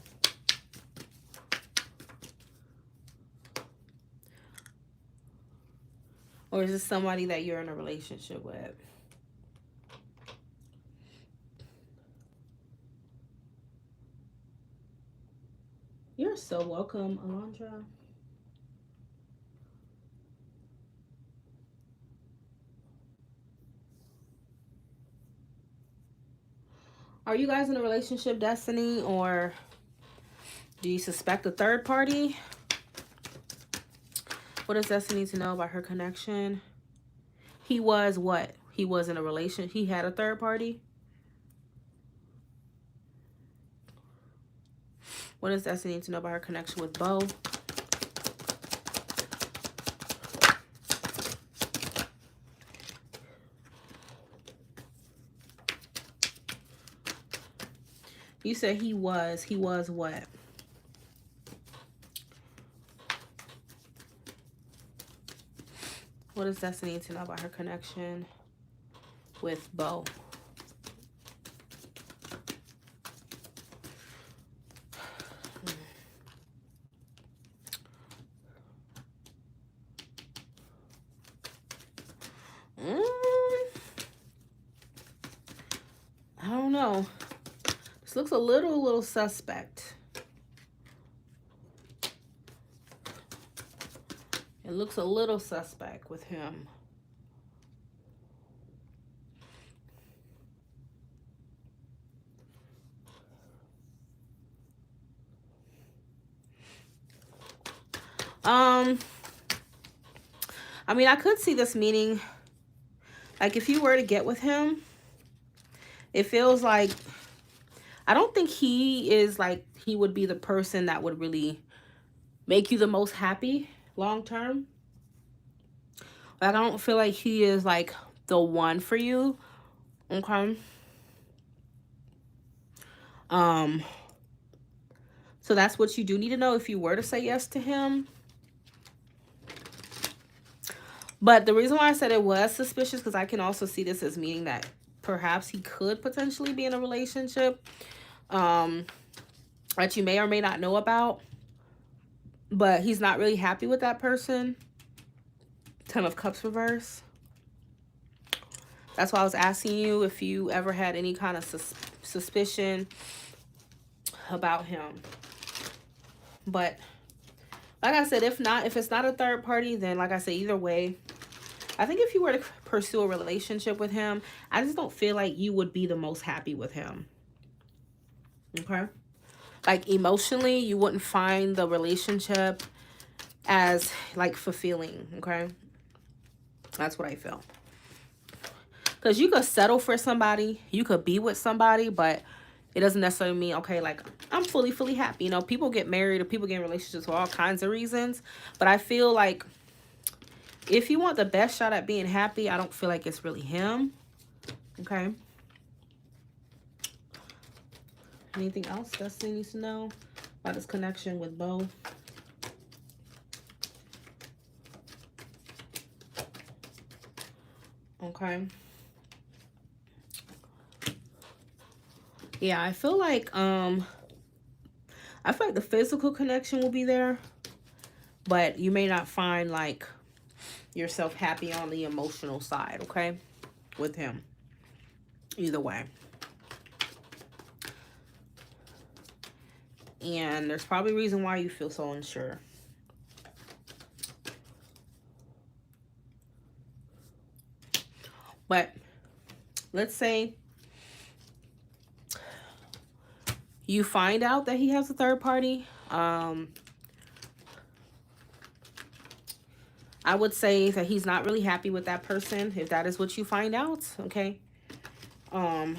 Or is this somebody that you're in a relationship with? You're so welcome, Alondra. Are you guys in a relationship, Destiny, or do you suspect a third party? What does Destiny need to know about her connection? He was what? He was in a relation. He had a third party? What does Destiny need to know about her connection with Bo? You said he was what? What does Destiny need to know about her connection with Bo? I don't know. This looks a little suspect. It looks a little suspect with him. I mean, I could see this meaning, like, if you were to get with him, it feels like, I don't think he is like, he would be the person that would really make you the most happy long term. Like, I don't feel like he is like the one for you. Okay. So that's what you do need to know if you were to say yes to him. But the reason why I said it was suspicious, because I can also see this as meaning that perhaps he could potentially be in a relationship that you may or may not know about, but he's not really happy with that person. Ten of Cups reverse. That's why I was asking you if you ever had any kind of suspicion about him. But like I said, if it's not a third party, then like I said, either way, I think if you were to pursue a relationship with him, I just don't feel like you would be the most happy with him. Okay? Like, emotionally, you wouldn't find the relationship as, like, fulfilling. Okay? That's what I feel. Because you could settle for somebody, you could be with somebody, but it doesn't necessarily mean, okay, like, I'm fully happy. You know, people get married or people get in relationships for all kinds of reasons. But I feel like if you want the best shot at being happy, I don't feel like it's really him. Okay. Anything else Destiny needs to know about this connection with Bo? Okay. Yeah, I feel like the physical connection will be there, but you may not find like yourself happy on the emotional side, okay? With him. Either way. And there's probably a reason why you feel so unsure. But let's say you find out that he has a third party. I would say that he's not really happy with that person, if that is what you find out, okay? But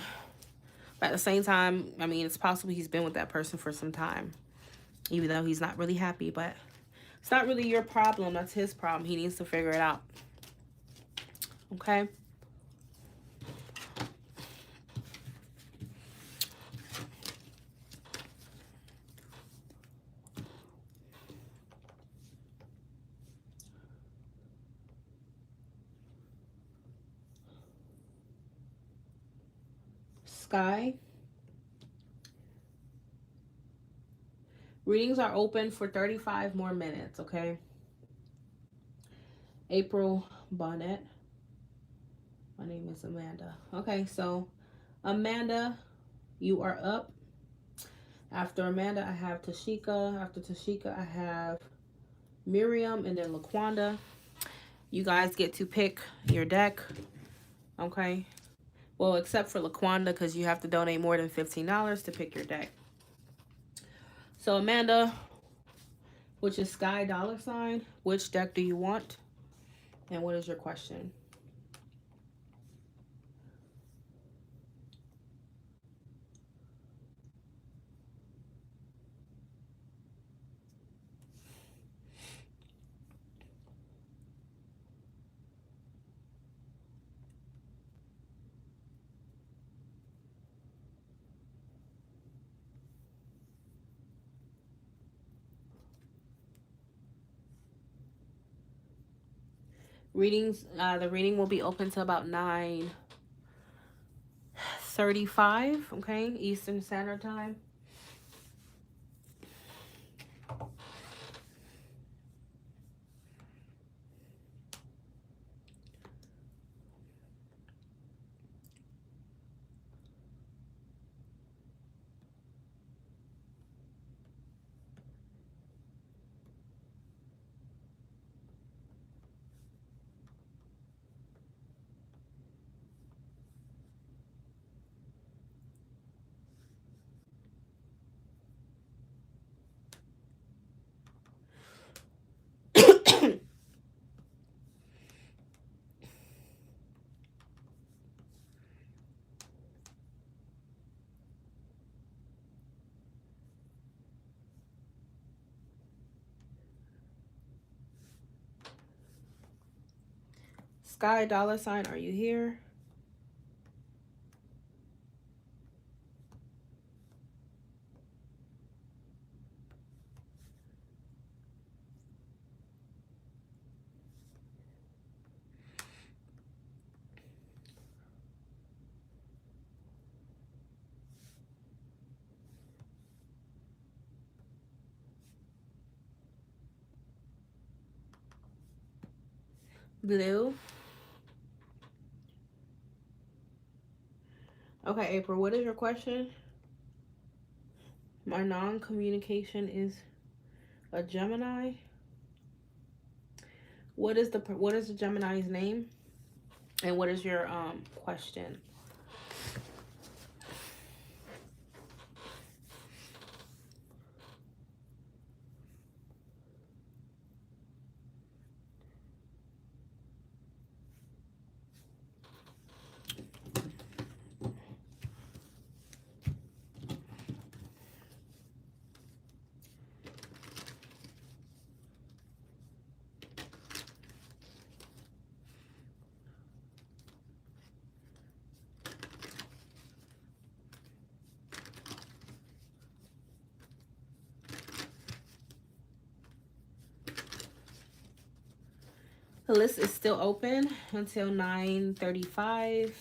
at the same time, I mean, it's possible he's been with that person for some time, even though he's not really happy, but it's not really your problem. That's his problem. He needs to figure it out, okay? Sky. Readings are open for 35 more minutes, okay? April Bonnet. My name is Amanda. Okay, so Amanda, you are up. After Amanda, I have Tashika. After Tashika, I have Miriam and then LaQuanda. You guys get to pick your deck, okay? Well, except for LaQuanda, because you have to donate more than $15 to pick your deck. So Amanda, which is Sky $, which deck do you want? And what is your question? Readings, the reading will be open to about 9:35, okay, Eastern Standard Time. Sky $, are you here? Blue. Okay, April, what is your question? My non-communication is a Gemini. What is the Gemini's name? And what is your question? The list is still open until 9:35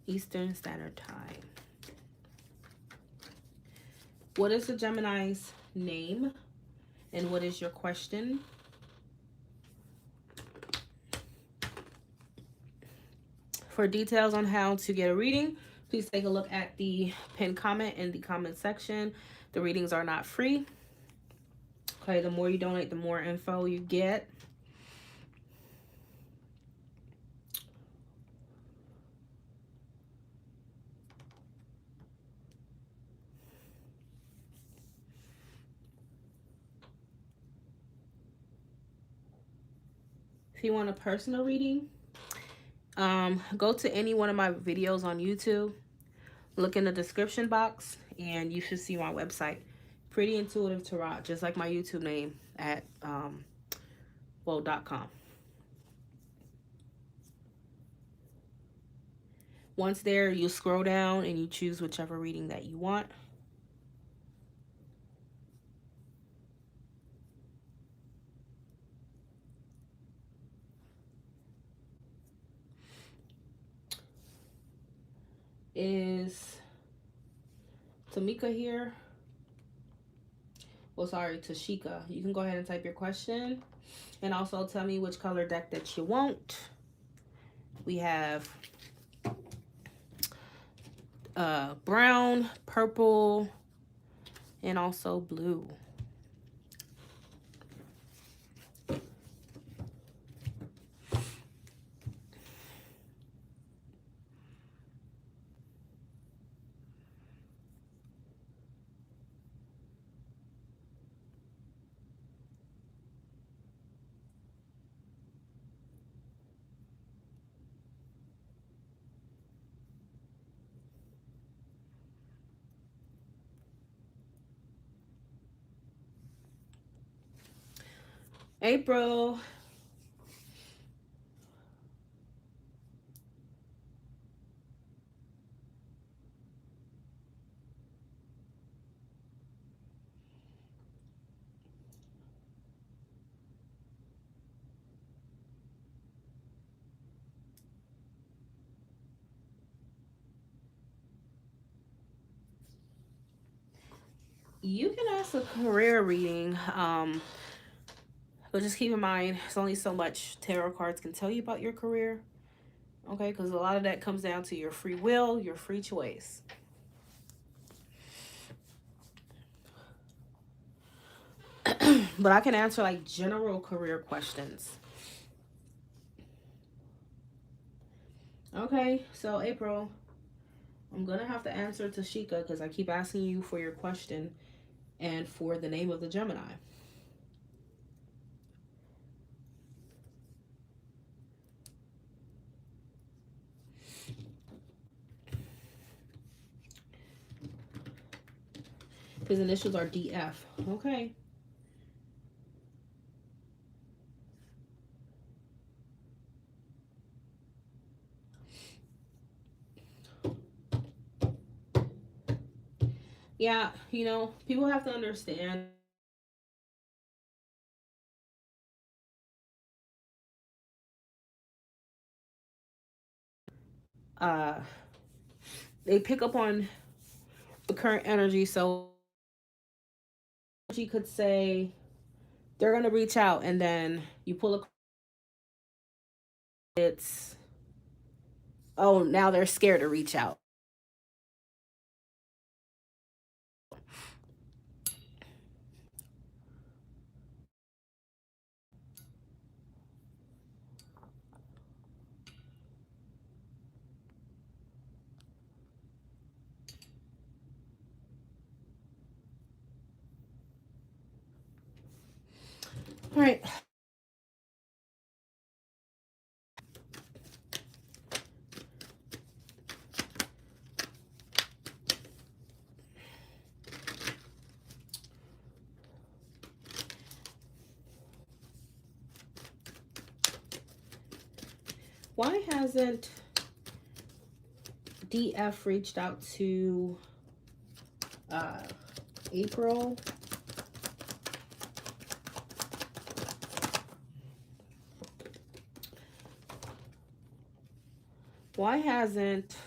Eastern Standard Time. What is the Gemini's name? And what is your question? For details on how to get a reading, please take a look at the pinned comment in the comment section. The readings are not free. Okay, the more you donate, the more info you get. If you want a personal reading, go to any one of my videos on YouTube. Look in the description box, and you should see my website, Pretty Intuitive Tarot, just like my YouTube name at .com. Once there, you scroll down and you choose whichever reading that you want. Is Tamika here? Well, sorry, Tashika. You can go ahead and type your question. And also tell me which color deck that you want. We have brown, purple, and also blue. April. You can ask a career reading, but just keep in mind, it's only so much tarot cards can tell you about your career. Okay, because a lot of that comes down to your free will, your free choice. But I can answer like general career questions. Okay, so April, I'm going to have to answer Tashika because I keep asking you for your question and for the name of the Gemini. His initials are DF. Okay. Yeah, you know, people have to understand. They pick up on the current energy, so she could say they're going to reach out, and then you pull a, it's, oh, now they're scared to reach out. All right. Why hasn't DF reached out to April? Why hasn't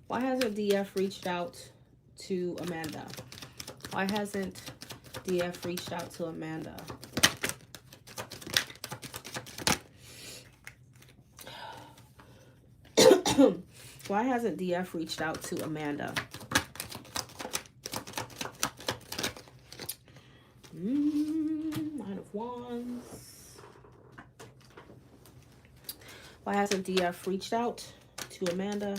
DF reached out to Amanda? Why hasn't DF reached out to Amanda? Why hasn't DF reached out to Amanda? Nine of Wands. Why hasn't DF reached out to Amanda?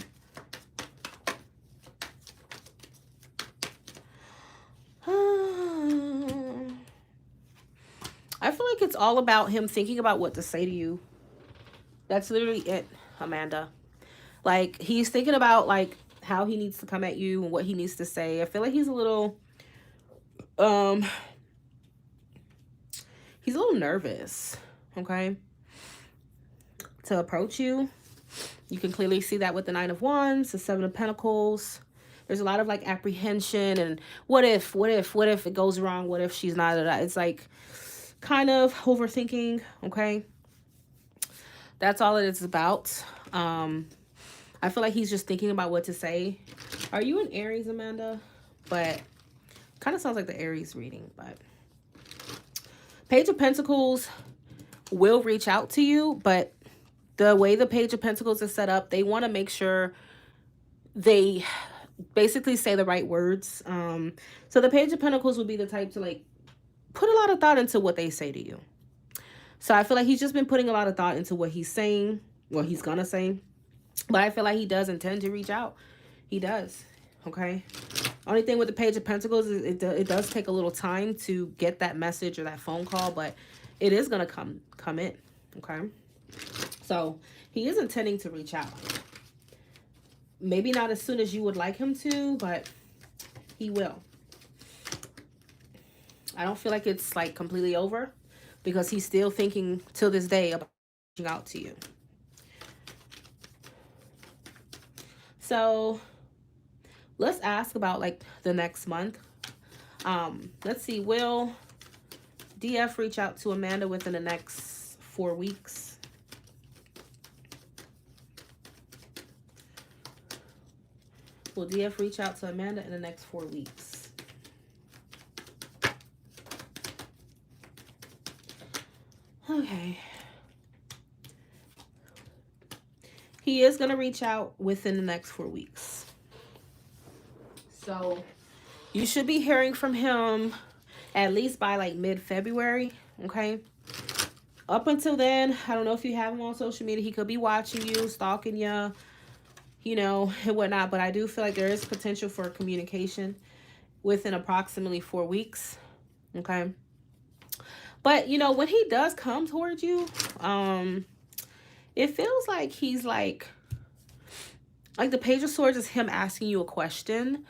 like it's all about him thinking about what to say to you. That's literally it, Amanda. Like, he's thinking about, like, how he needs to come at you and what he needs to say. I feel like he's a little, he's a little nervous, okay, to approach you. You can clearly see that with the Nine of Wands, the Seven of Pentacles. There's a lot of, like, apprehension and what if it goes wrong? What if she's not? It's like kind of overthinking, okay? That's all it is about. I feel like he's just thinking about what to say. Are you an Aries, Amanda? But kind of sounds like the Aries reading. But Page of Pentacles will reach out to you, but the way the Page of Pentacles is set up, they want to make sure they basically say the right words. So the Page of Pentacles would be the type to, like, put a lot of thought into what they say to you. So I feel like he's just been putting a lot of thought into what he's saying, what he's gonna say. But I feel like he does intend to reach out. He does, okay? Only thing with the Page of Pentacles is it does take a little time to get that message or that phone call, but it is gonna come in, okay? So he is intending to reach out. Maybe not as soon as you would like him to, but he will. I don't feel like it's, like, completely over because he's still thinking till this day about reaching out to you. So let's ask about, like, the next month. Let's see. Will DF reach out to Amanda within the next 4 weeks? Will DF reach out to Amanda in the next 4 weeks? Okay. He is going to reach out within the next 4 weeks. So you should be hearing from him at least by, like, mid-February, okay? Up until then, I don't know if you have him on social media. He could be watching you, stalking you, you know, and whatnot. But I do feel like there is potential for communication within approximately 4 weeks, okay? But, you know, when he does come towards you, it feels like he's like the Page of Swords is him asking you a question.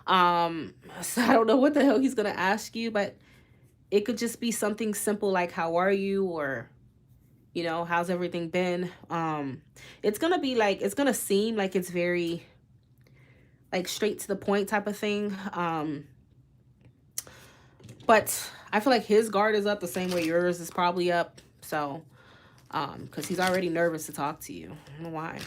So I don't know what the hell he's going to ask you, but it could just be something simple like, how are you? Or, you know, how's everything been? It's going to be like, it's going to seem like it's very, like, straight to the point type of thing. But I feel like his guard is up the same way yours is probably up. So, because he's already nervous to talk to you. I don't know why.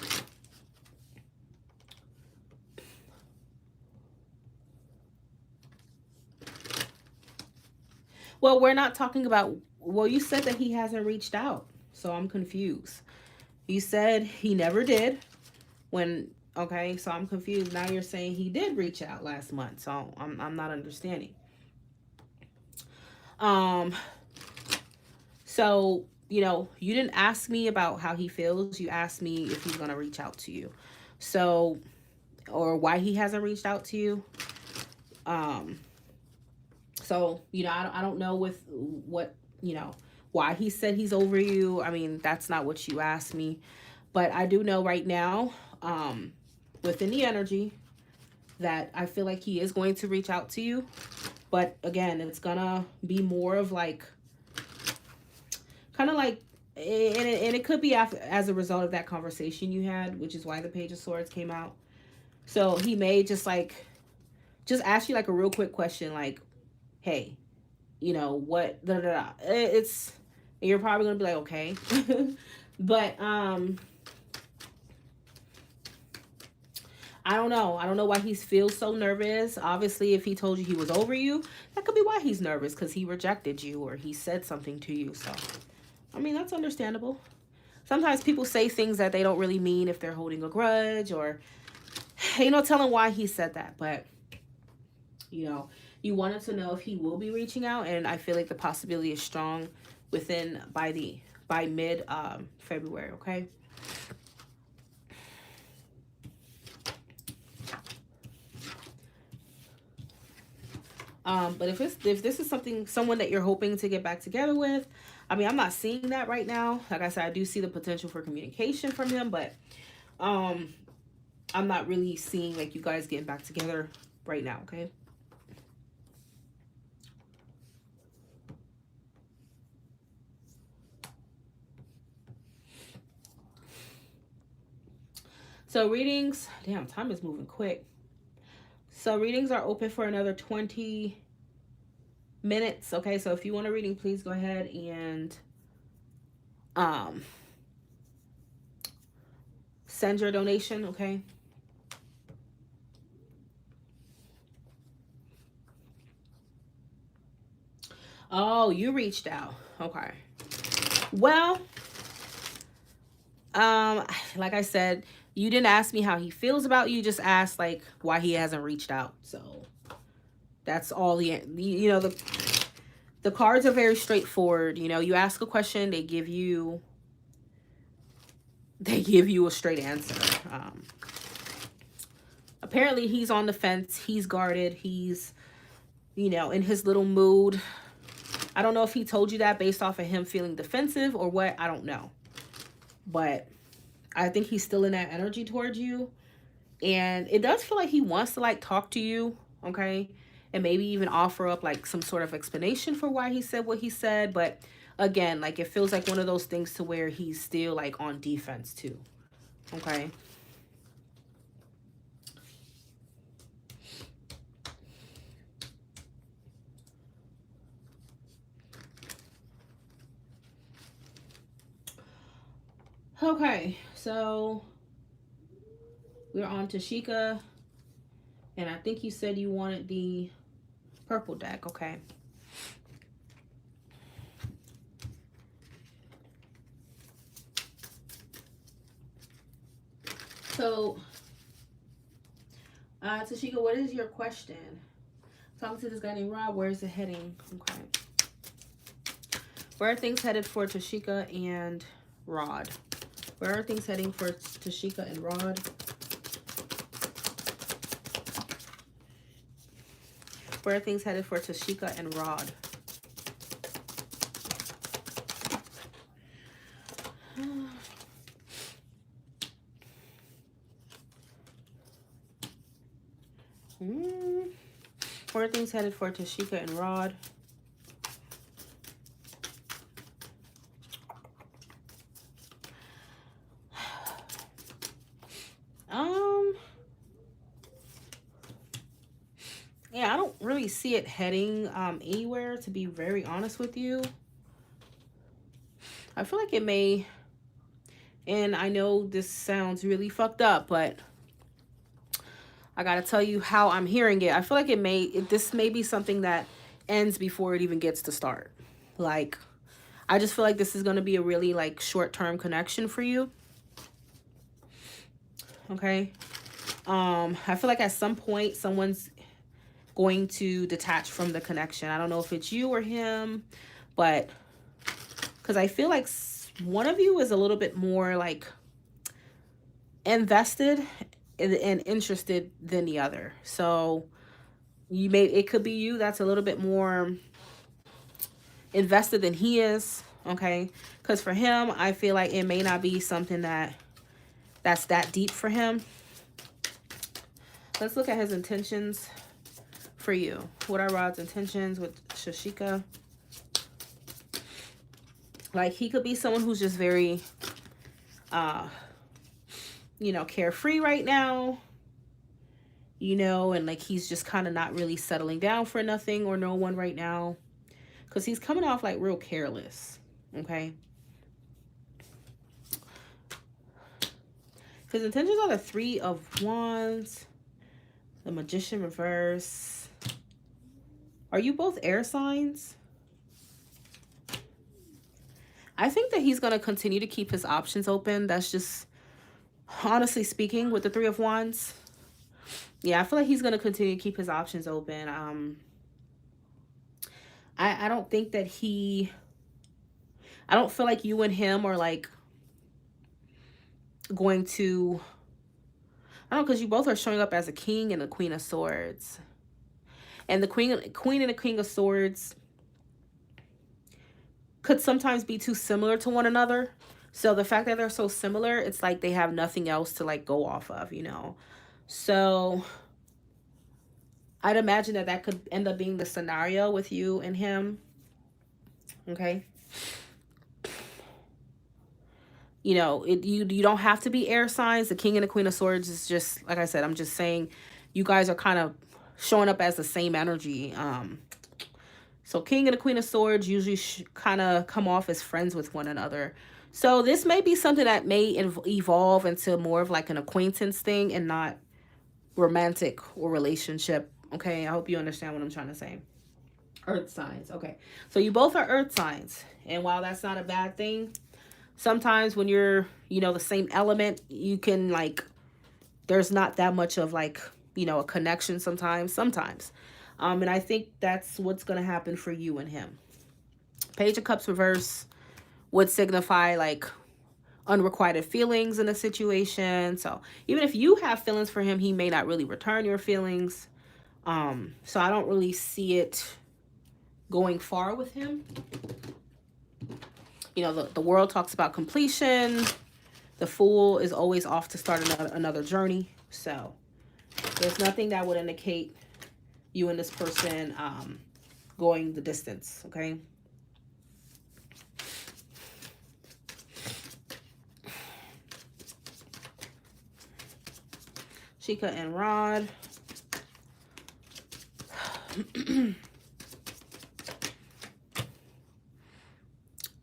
Well, we're not talking about, well, you said that he hasn't reached out. So I'm confused. You said he never did when, okay, so I'm confused. Now you're saying he did reach out last month. So I'm not understanding. So, you know, you didn't ask me about how he feels. You asked me if he's going to reach out to you. So, or why he hasn't reached out to you. So, you know, I don't know with what, you know, why he said he's over you. I mean, that's not what you asked me. But I do know right now, within the energy, that I feel like he is going to reach out to you. But again, it's gonna be more of like, kind of like, and it could be after, as a result of that conversation you had, which is why the Page of Swords came out. So he may just ask you like a real quick question, like, hey, you know, what, da, da, da. It's, you're probably gonna be like, okay. But, I don't know. I don't know why he feels so nervous. Obviously, if he told you he was over you, that could be why he's nervous, because he rejected you or he said something to you. So, I mean, that's understandable. Sometimes people say things that they don't really mean if they're holding a grudge, or, you know, telling why he said that. But, you know, you wanted to know if he will be reaching out, and I feel like the possibility is strong within by mid February, okay? But if this is someone that you're hoping to get back together with, I mean, I'm not seeing that right now. Like I said, I do see the potential for communication from him, but I'm not really seeing like you guys getting back together right now, okay? So readings, damn, time is moving quick. So readings are open for another 20 minutes, okay? So if you want a reading, please go ahead and send your donation, okay? Oh, you reached out. Okay. Well, like I said, you didn't ask me how he feels about you, just asked like why he hasn't reached out. So that's all you know, the cards are very straightforward. You know, you ask a question, they give you a straight answer. Apparently he's on the fence, he's guarded, he's, you know, in his little mood. I don't know if he told you that based off of him feeling defensive or what, I don't know. But I think he's still in that energy towards you. And it does feel like he wants to like talk to you, okay? And maybe even offer up like some sort of explanation for why he said what he said. But again, like it feels like one of those things to where he's still like on defense too, okay? Okay, so we're on Tashika, and I think you said you wanted the purple deck, okay? So, Tashika, what is your question? Talking to this guy named Rob, where is it heading? Okay. Where are things headed for Tashika and Rod? Where are things heading for Tashika and Rod? Where are things headed for Tashika and Rod? Where are things headed for Tashika and Rod? Yeah, I don't really see it heading anywhere, to be very honest with you. I feel like it may, and I know this sounds really fucked up, but I gotta tell you how I'm hearing it. I feel like this may be something that ends before it even gets to start. Like, I just feel like this is gonna be a really like short-term connection for you. Okay. I feel like at some point someone's going to detach from the connection. I don't know if it's you or him, but because I feel like one of you is a little bit more like invested and interested than the other. So it could be you that's a little bit more invested than he is, okay? Because for him, I feel like it may not be something that's that deep for him. Let's look at his intentions for you. What are Rod's intentions with Tashika? Like, he could be someone who's just very, you know, carefree right now, you know, and like he's just kind of not really settling down for nothing or no one right now, because he's coming off like real careless, okay? His intentions are the 3 of Wands, the Magician reverse. Are you both air signs? I think that he's going to continue to keep his options open. That's just, honestly speaking, with the 3 of Wands. Yeah, I feel like he's going to continue to keep his options open. I don't think that I don't feel like you and him are like going to, I don't know, because you both are showing up as a king and a queen of swords. And the queen and the king of swords could sometimes be too similar to one another. So the fact that they're so similar, it's like they have nothing else to like go off of, you know. So I'd imagine that that could end up being the scenario with you and him. Okay. You know, you don't have to be air signs. The King and the Queen of Swords is just, like I said, I'm just saying you guys are kind of showing up as the same energy. So King and the Queen of Swords usually kind of come off as friends with one another. So this may be something that may evolve into more of like an acquaintance thing and not romantic or relationship. Okay, I hope you understand what I'm trying to say. Earth signs. Okay, so you both are earth signs. And while that's not a bad thing, sometimes when you're, you know, the same element, you can like, there's not that much of like, you know, a connection sometimes. And I think that's what's going to happen for you and him. Page of Cups reverse would signify like unrequited feelings in a situation. So even if you have feelings for him, he may not really return your feelings. So I don't really see it going far with him. You know, the world talks about completion. The Fool is always off to start another journey. So there's nothing that would indicate you and this person going the distance, okay? Sheikah and Rod.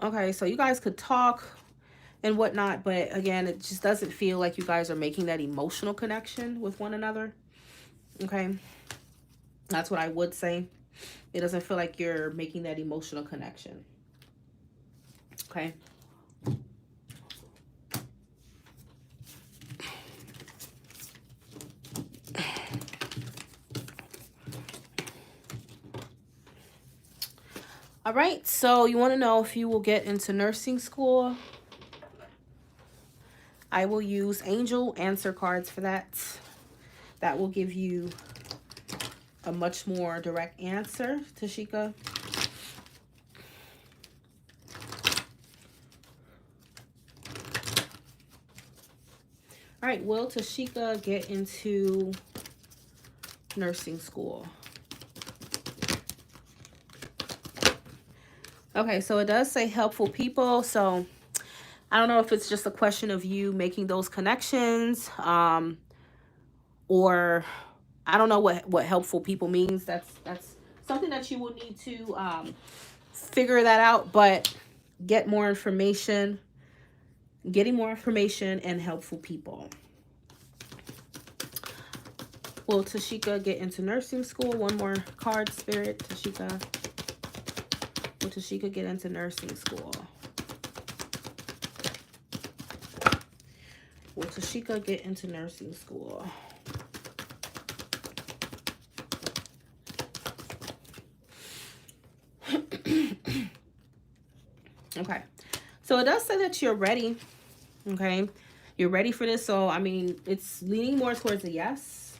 Okay, so you guys could talk and whatnot, but again, it just doesn't feel like you guys are making that emotional connection with one another. Okay, that's what I would say. It doesn't feel like you're making that emotional connection. Okay. All right, so you want to know if you will get into nursing school. I will use angel answer cards for that. That will give you a much more direct answer, Tashika. All right, will Tashika get into nursing school? Okay, so it does say helpful people. So I don't know if it's just a question of you making those connections, or I don't know what helpful people means. That's something that you will need to figure that out, but get more information, getting more information and helpful people. Will Tashika get into nursing school? One more card, Spirit. Tashika. Will Tashika get into nursing school? Will Tashika get into nursing school? Okay. So it does say that you're ready. Okay. You're ready for this. So, I mean, it's leaning more towards a yes.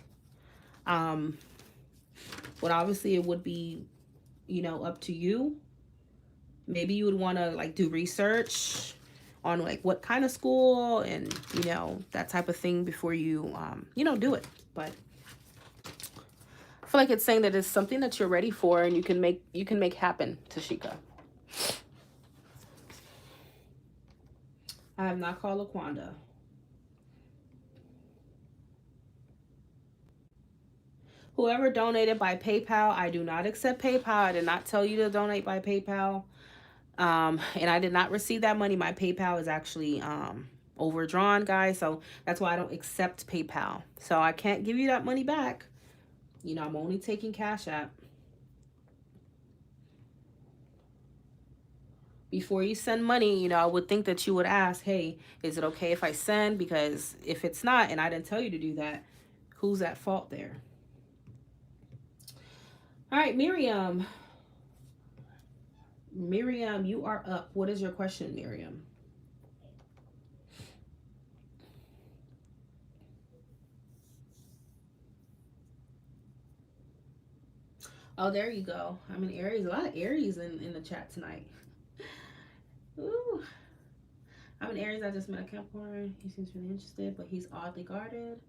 But obviously it would be, you know, up to you. Maybe you would want to like do research on like what kind of school and, you know, that type of thing before you, you know, do it. But I feel like it's saying that it's something that you're ready for and you can make happen, Tashika. I have not called Laquanda. Whoever donated by PayPal, I do not accept PayPal. I did not tell you to donate by PayPal. And I did not receive that money. My PayPal is actually overdrawn, guys. So that's why I don't accept PayPal. So I can't give you that money back. You know, I'm only taking Cash App. Before you send money, you know, I would think that you would ask, hey, is it okay if I send? Because if it's not, and I didn't tell you to do that, who's at fault there? All right, Miriam. Miriam, you are up. What is your question, Miriam? Oh, there you go. I'm an Aries. A lot of Aries in the chat tonight. Ooh. I'm an Aries. I just met a Capricorn. He seems really interested, but he's oddly guarded.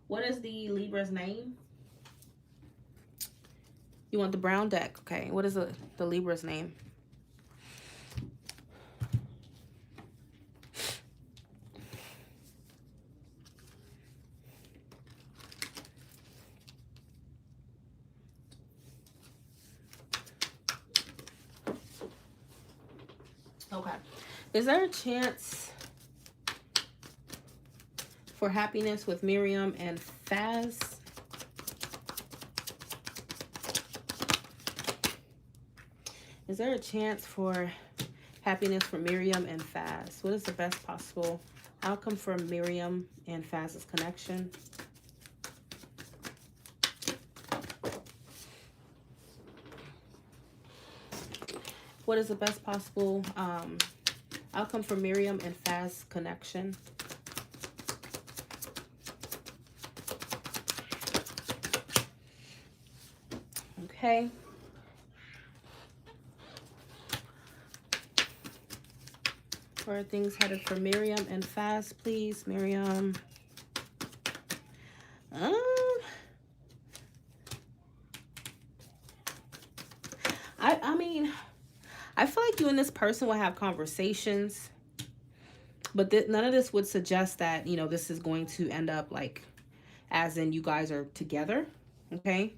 What is the Libra's name? You want the brown deck? Okay. What is the Libra's name? Okay. Is there a chance for happiness with Miriam and Faz? Is there a chance for happiness for Miriam and Faz? What is the best possible outcome for Miriam and Faz's connection? What is the best possible outcome for Miriam and Faz connection? Okay. Where are things headed for Miriam and Faz, please, Miriam? I mean, I feel like you and this person will have conversations, but none of this would suggest that, you know, this is going to end up like, as in you guys are together, okay?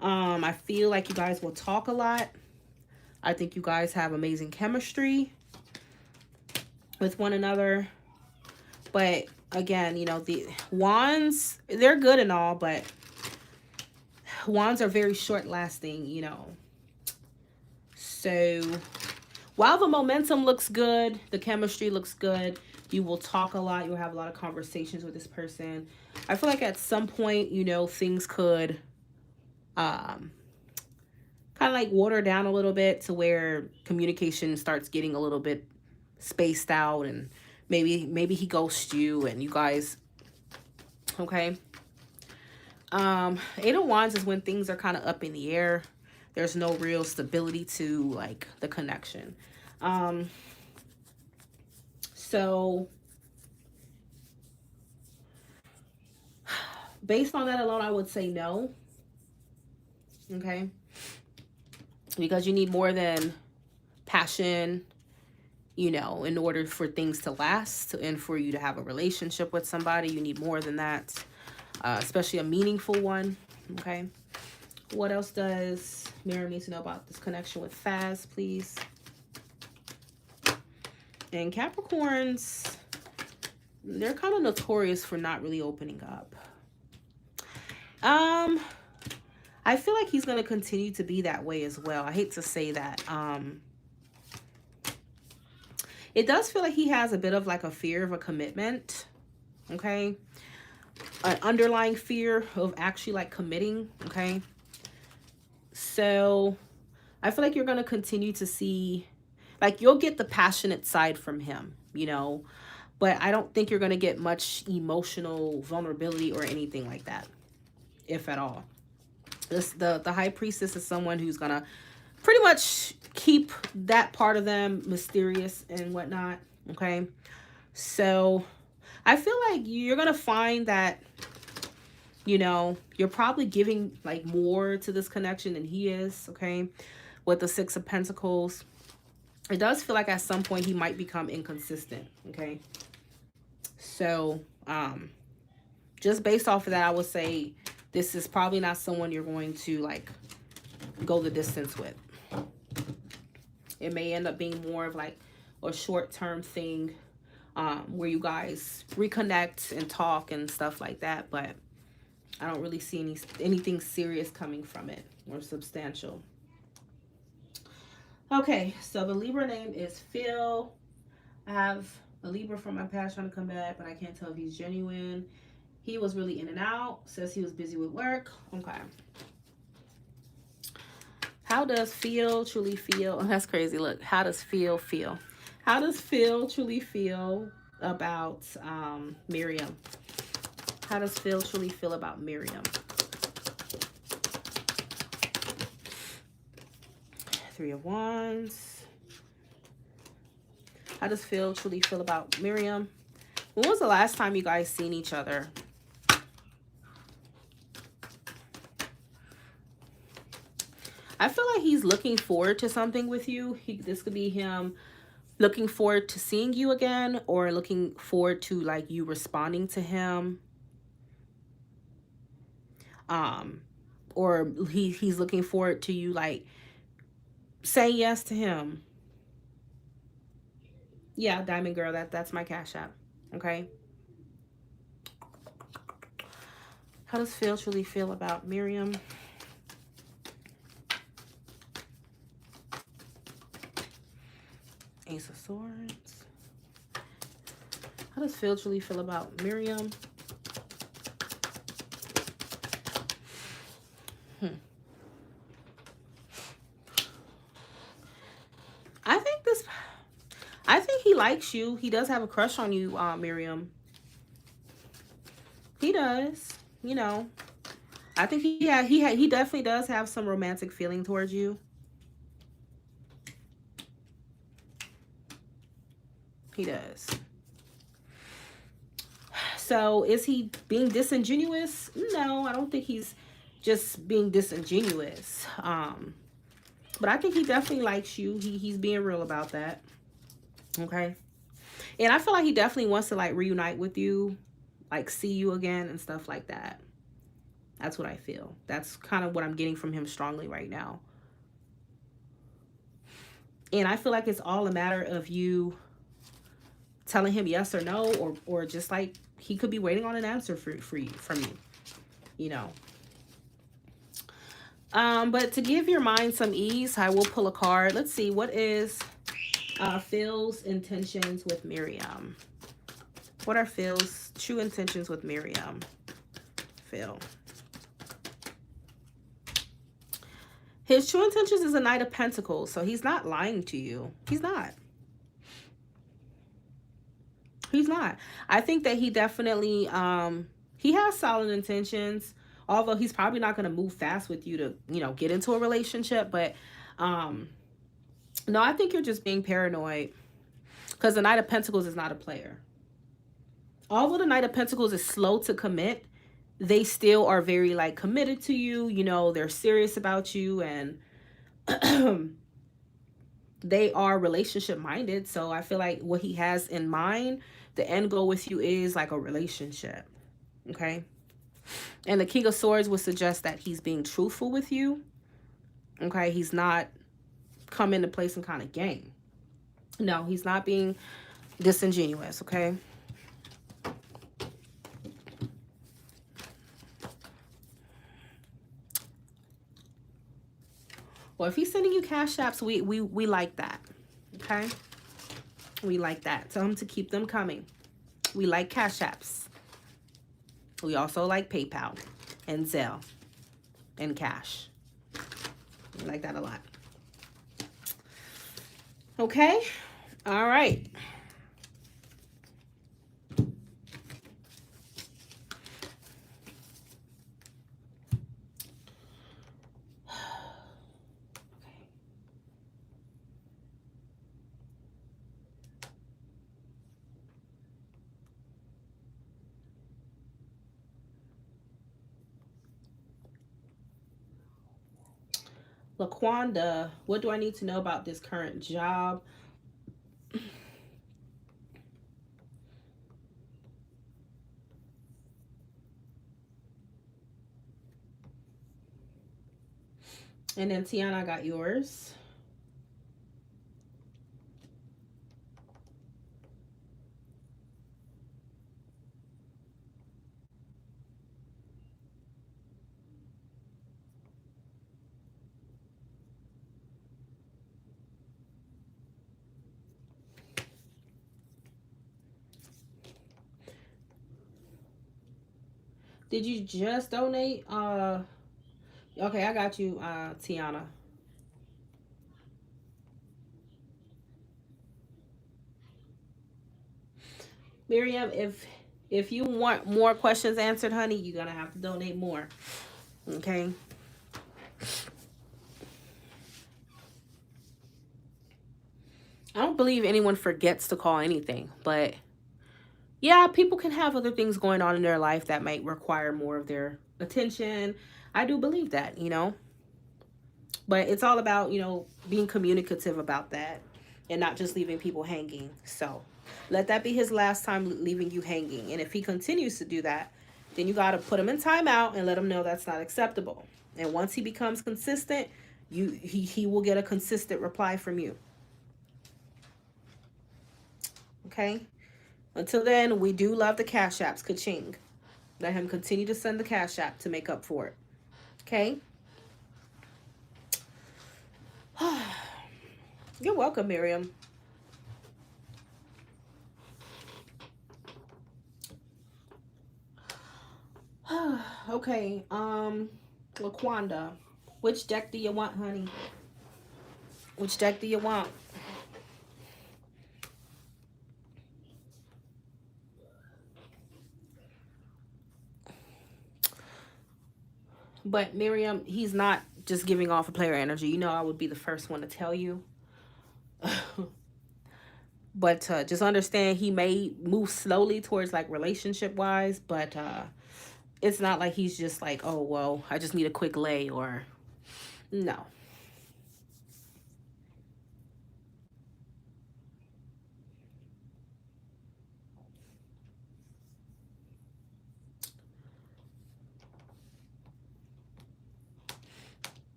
I feel like you guys will talk a lot. I think you guys have amazing chemistry with one another. But again, you know, the wands, they're good and all, but wands are very short lasting, you know. So while the momentum looks good, the chemistry looks good, you will talk a lot, you'll have a lot of conversations with this person. I feel like at some point, you know, things could kind of like water down a little bit to where communication starts getting a little bit spaced out, and maybe he ghosts you and you guys, okay. Eight of Wands is when things are kind of up in the air. There's no real stability to like the connection. So based on that alone, I would say no. Okay. Because you need more than passion, you know, in order for things to last and for you to have a relationship with somebody. You need more than that, especially a meaningful one. Okay. What else does Miriam need to know about this connection with Faz, please? And Capricorns, they're kind of notorious for not really opening up. I feel like he's going to continue to be that way as well. I hate to say that. It does feel like he has a bit of like a fear of a commitment. Okay. An underlying fear of actually like committing. Okay. So I feel like you're going to continue to see, like, you'll get the passionate side from him, you know, but I don't think you're going to get much emotional vulnerability or anything like that, if at all. The High Priestess is someone who's going to pretty much keep that part of them mysterious and whatnot, okay? So I feel like you're going to find that, you know, you're probably giving like more to this connection than he is, okay? With the Six of Pentacles, it does feel like at some point he might become inconsistent, okay? So just based off of that, I would say this is probably not someone you're going to like go the distance with. It may end up being more of like a short-term thing where you guys reconnect and talk and stuff like that, but I don't really see anything serious coming from it or substantial. Okay, so the Libra name is Phil. I have a Libra from my past trying to come back, but I can't tell if he's genuine. He was really in and out. Says he was busy with work. Okay. How does Phil truly feel? Oh, that's crazy. Look, how does Phil feel? How does Phil truly feel about Miriam? How does Phil truly feel about Miriam? Three of Wands. How does Phil truly feel about Miriam? When was the last time you guys seen each other? I feel like he's looking forward to something with you. This could be him looking forward to seeing you again, or looking forward to like you responding to him. Or he's looking forward to you like saying yes to him. Yeah, Diamond Girl, that's my Cash App. Okay. How does Phil truly feel about Miriam? Ace of Swords. How does Phil truly feel about Miriam? I think he likes you. He does have a crush on you, Miriam. He does. You know, I think he definitely does have some romantic feeling towards you. He does. So is he being disingenuous? No, I don't think he's just being disingenuous. But I think he definitely likes you. He's being real about that. Okay. And I feel like he definitely wants to like reunite with you, like see you again and stuff like that. That's what I feel. That's kind of what I'm getting from him strongly right now. And I feel like it's all a matter of you telling him yes or no, or just like he could be waiting on an answer from you, you know. But to give your mind some ease, I will pull a card. Let's see, what is Phil's intentions with Miriam? What are Phil's true intentions with Miriam? Phil. His true intentions is a Knight of Pentacles, so he's not lying to you. He's not. He's not. I think that he definitely, he has solid intentions, although he's probably not going to move fast with you to, you know, get into a relationship. But, no, I think you're just being paranoid because the Knight of Pentacles is not a player. Although the Knight of Pentacles is slow to commit, they still are very like committed to you. You know, they're serious about you, and they are relationship minded. So I feel like what he has in mind, the end goal with you is like a relationship. Okay. And the King of Swords would suggest that he's being truthful with you. Okay. He's not come into play some kind of game. No, he's not being disingenuous. Okay. Well, if he's sending you cash apps, we like that. Okay. We like that. Tell him to keep them coming. We like cash apps. We also like PayPal and Zelle and cash. We like that a lot. Okay. All right. LaQuanda, what do I need to know about this current job? And then Tiana, I got yours. Did you just donate? Okay, I got you, Tiana. Miriam, if you want more questions answered, honey, you're gonna have to donate more. Okay. I don't believe anyone forgets to call anything, but yeah, people can have other things going on in their life that might require more of their attention. I do believe that, you know. But it's all about, you know, being communicative about that and not just leaving people hanging. So let that be his last time leaving you hanging. And if he continues to do that, then you got to put him in timeout and let him know that's not acceptable. And once he becomes consistent, he will get a consistent reply from you. Okay? Until then, we do love the cash apps. Ka-ching. Let him continue to send the cash app to make up for it. Okay? You're welcome, Miriam. Okay, LaQuanda, which deck do you want, honey? Which deck do you want? But Miriam, he's not just giving off a player energy. You know, I would be the first one to tell you. But just understand he may move slowly towards like relationship wise, but it's not like he's just like, oh, well, I just need a quick lay, or no.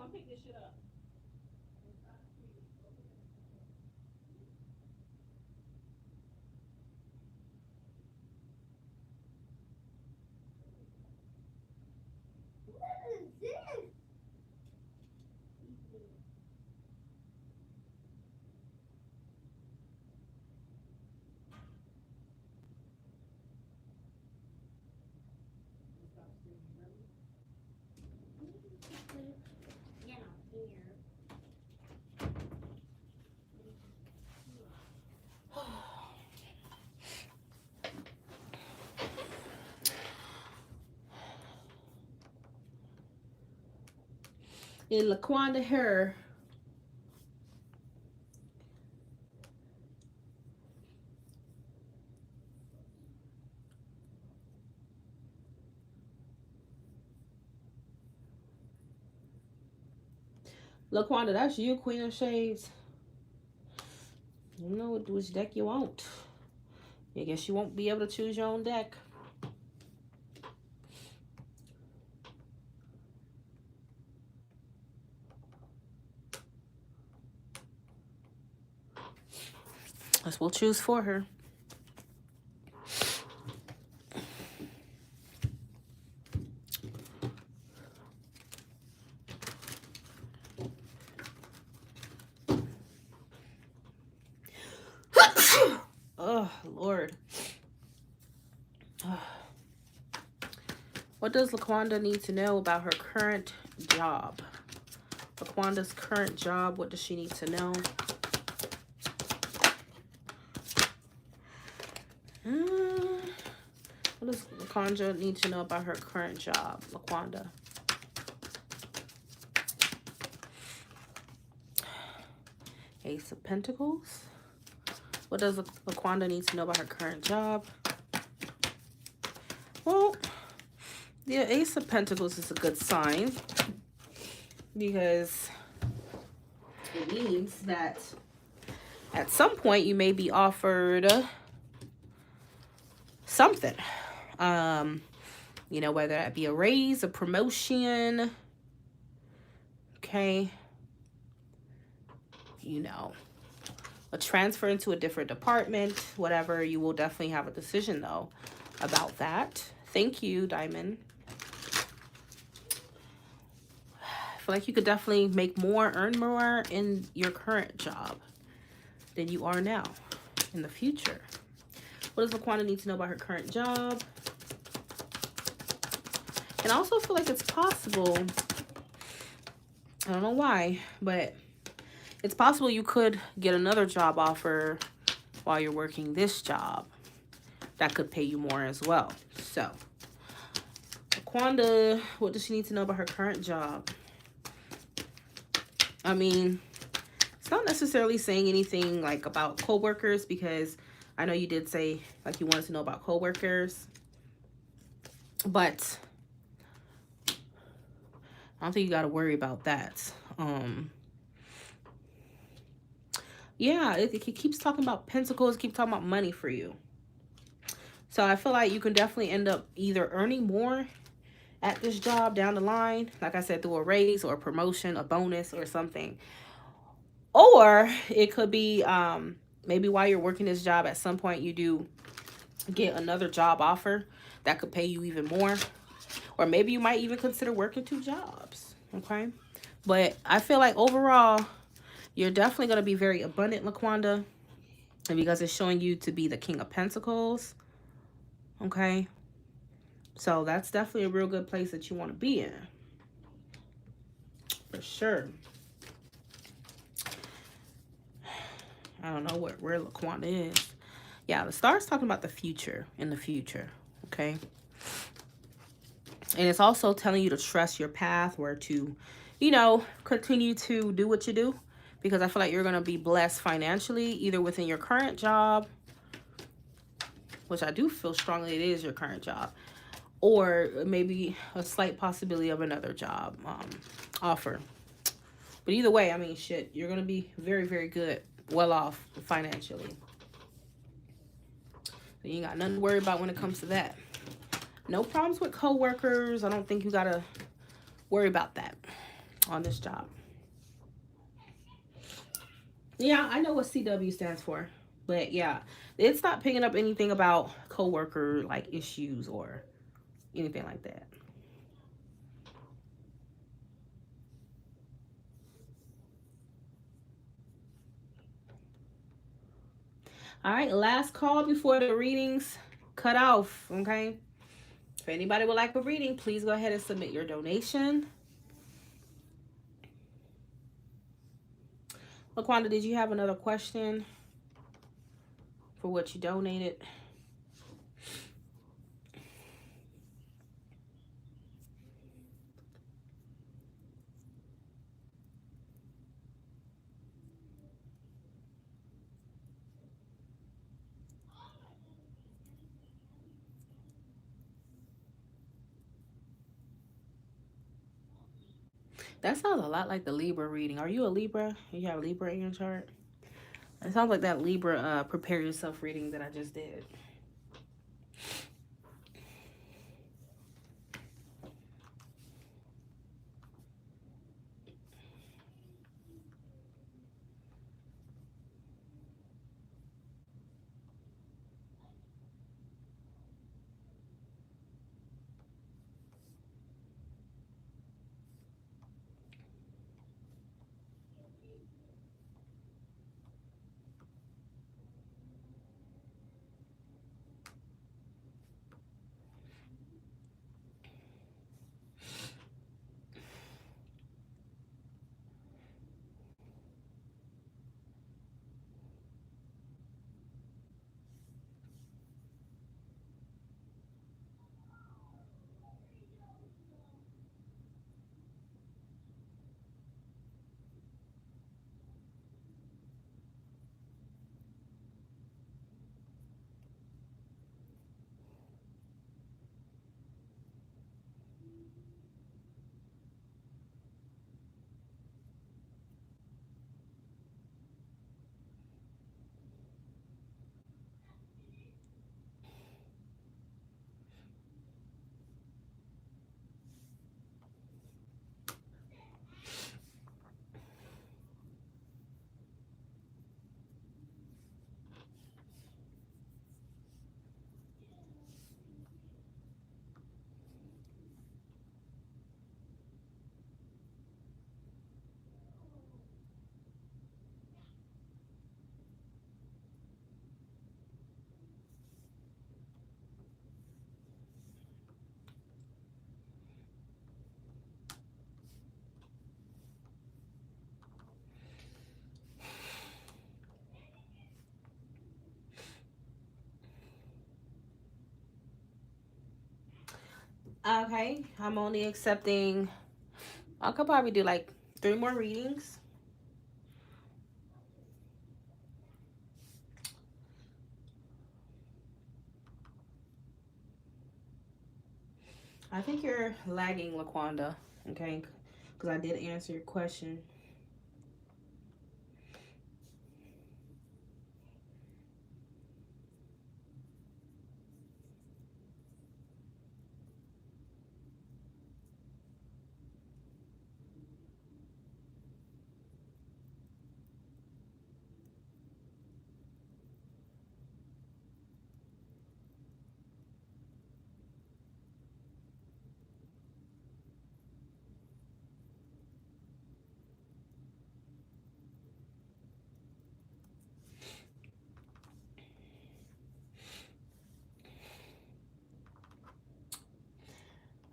I'll pick this shit up. In LaQuanda hair. LaQuanda, that's you, Queen of Shades. You know which deck you want. I guess you won't be able to choose your own deck. Guess we'll choose for her. Oh, Lord. What does LaQuanda need to know about her current job? LaQuanda's current job, what does she need to know? What does LaQuanda need to know about her current job? LaQuanda. Ace of Pentacles. What does Laquanda need to know about her current job? Well, the Ace of Pentacles is a good sign because it means that at some point you may be offered something. You know, whether that be a raise, a promotion, okay, you know, a transfer into a different department, whatever. You will definitely have a decision, though, about that. Thank you, Diamond. I feel like you could definitely make more, earn more in your current job than you are now in the future. What does Laquanda need to know about her current job? And I also feel like it's possible, I don't know why, but it's possible you could get another job offer while you're working this job that could pay you more as well. So, Laquanda, what does she need to know about her current job? I mean, it's not necessarily saying anything like about coworkers, because I know you did say like you wanted to know about coworkers, but I don't think you got to worry about that. Yeah, it keeps talking about pentacles, keep talking about money for you. So I feel like you can definitely end up either earning more at this job down the line, like I said, through a raise or a promotion, a bonus or something. Or it could be maybe while you're working this job, at some point you do get another job offer that could pay you even more. Or maybe you might even consider working 2 jobs, okay? But I feel like overall, you're definitely going to be very abundant, Laquanda. And because it's showing you to be the King of Pentacles, okay? So that's definitely a real good place that you want to be in. For sure. I don't know where Laquanda is. Yeah, the star's talking about the future, in the future, okay? And it's also telling you to trust your path, or to, you know, continue to do what you do. Because I feel like you're going to be blessed financially, either within your current job, which I do feel strongly it is your current job, or maybe a slight possibility of another job offer. But either way, I mean, shit, you're going to be very, very good, well off financially. So you ain't got nothing to worry about when it comes to that. No problems with coworkers. I don't think you got to worry about that on this job. Yeah, I know what CW stands for. But yeah, it's not picking up anything about coworker like issues or anything like that. All right, last call before the readings cut off, okay? If anybody would like a reading, please go ahead and submit your donation. Laquanda, did you have another question for what you donated? That sounds a lot like the Libra reading. Are you a Libra? You have Libra in your chart? It sounds like that Libra prepare yourself reading that I just did. Okay, I'm only accepting, I could probably do like 3 more readings. I think you're lagging, LaQuanda, okay? Because I did answer your question.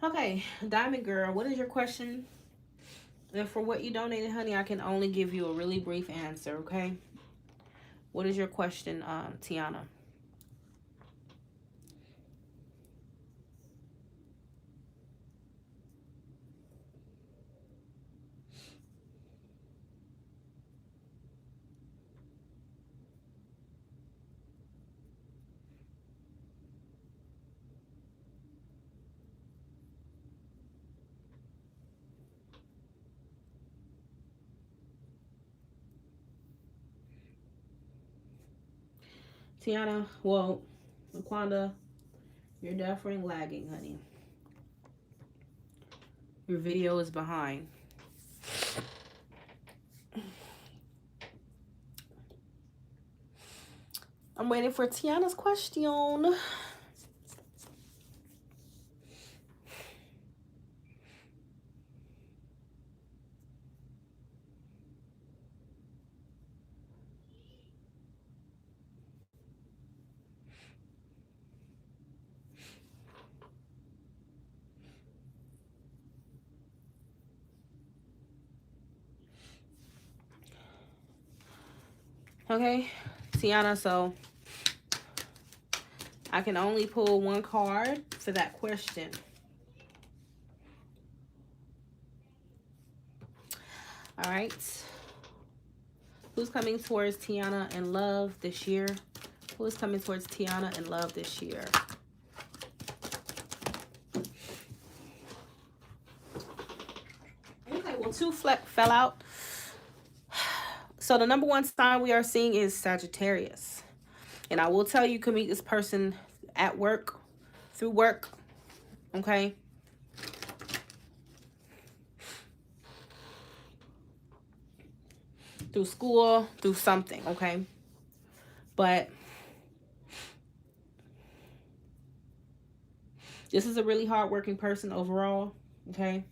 Okay, Diamond Girl, what is your question? And for what you donated, honey, I can only give you a really brief answer, okay? What is your question, Tiana? Tiana, well, LaQuanda, you're definitely lagging, honey. Your video is behind. I'm waiting for Tiana's question. Okay, Tiana, so I can only pull one card for that question. All right. Who's coming towards Tiana in love this year? Who is coming towards Tiana in love this year? Okay, well, 2 fell out. So the number 1 sign we are seeing is Sagittarius. And I will tell you, you can meet this person at work, through work, okay? Through school, through something, okay? But this is a really hardworking person overall, okay?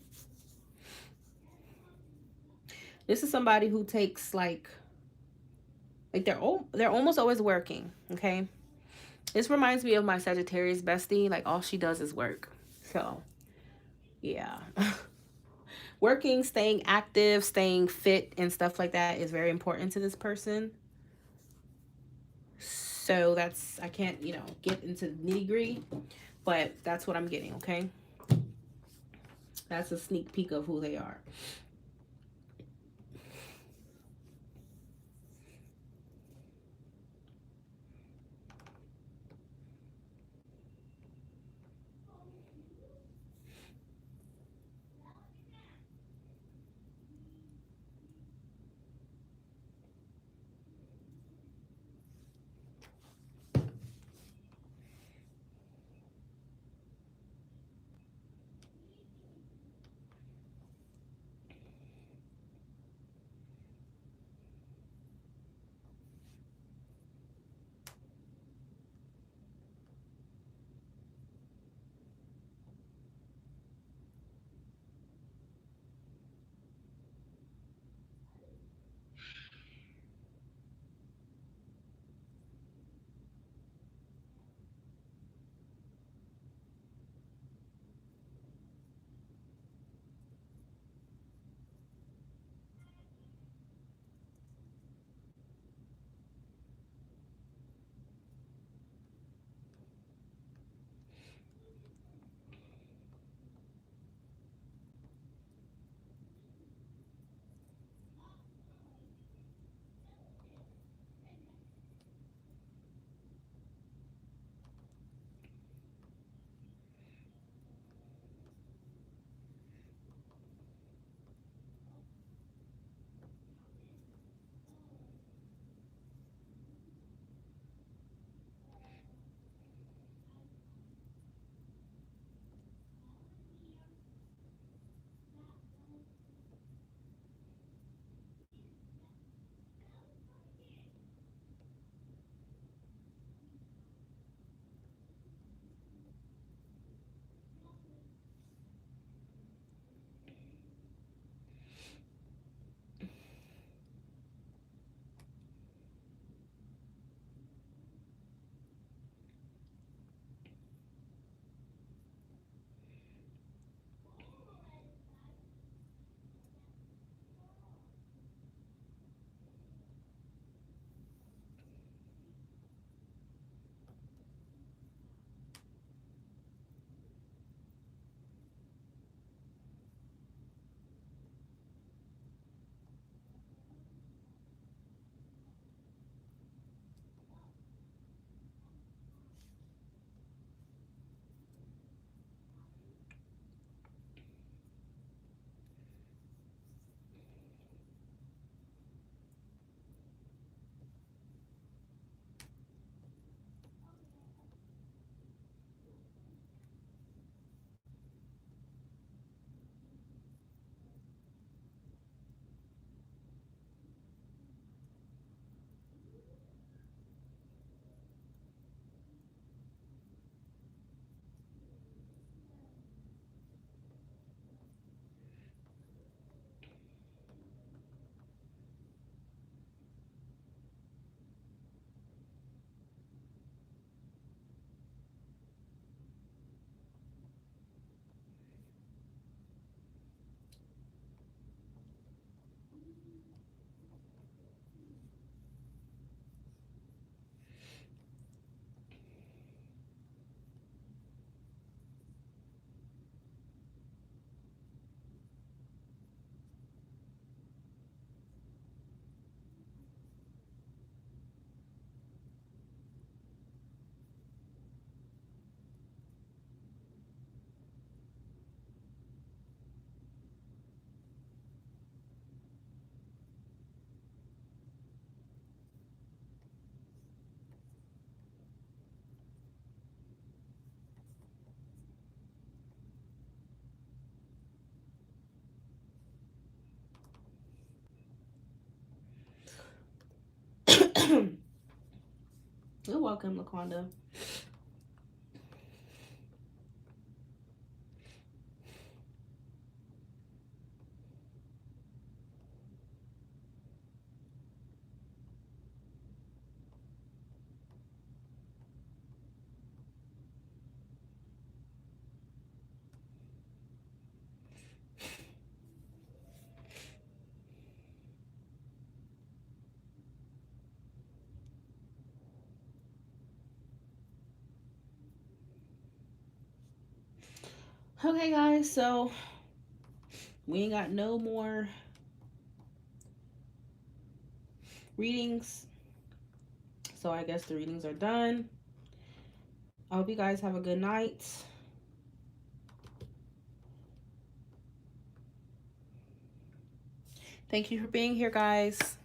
This is somebody who takes like they're almost always working, okay? This reminds me of my Sagittarius bestie. Like, all she does is work. So, yeah. Working, staying active, staying fit, and stuff like that is very important to this person. So, that's, I can't, get into the nitty-gritty, but that's what I'm getting, okay? That's a sneak peek of who they are. welcome, Laquanda. Okay, guys, so we ain't got no more readings. So I guess the readings are done. I hope you guys have a good night. Thank you for being here, guys.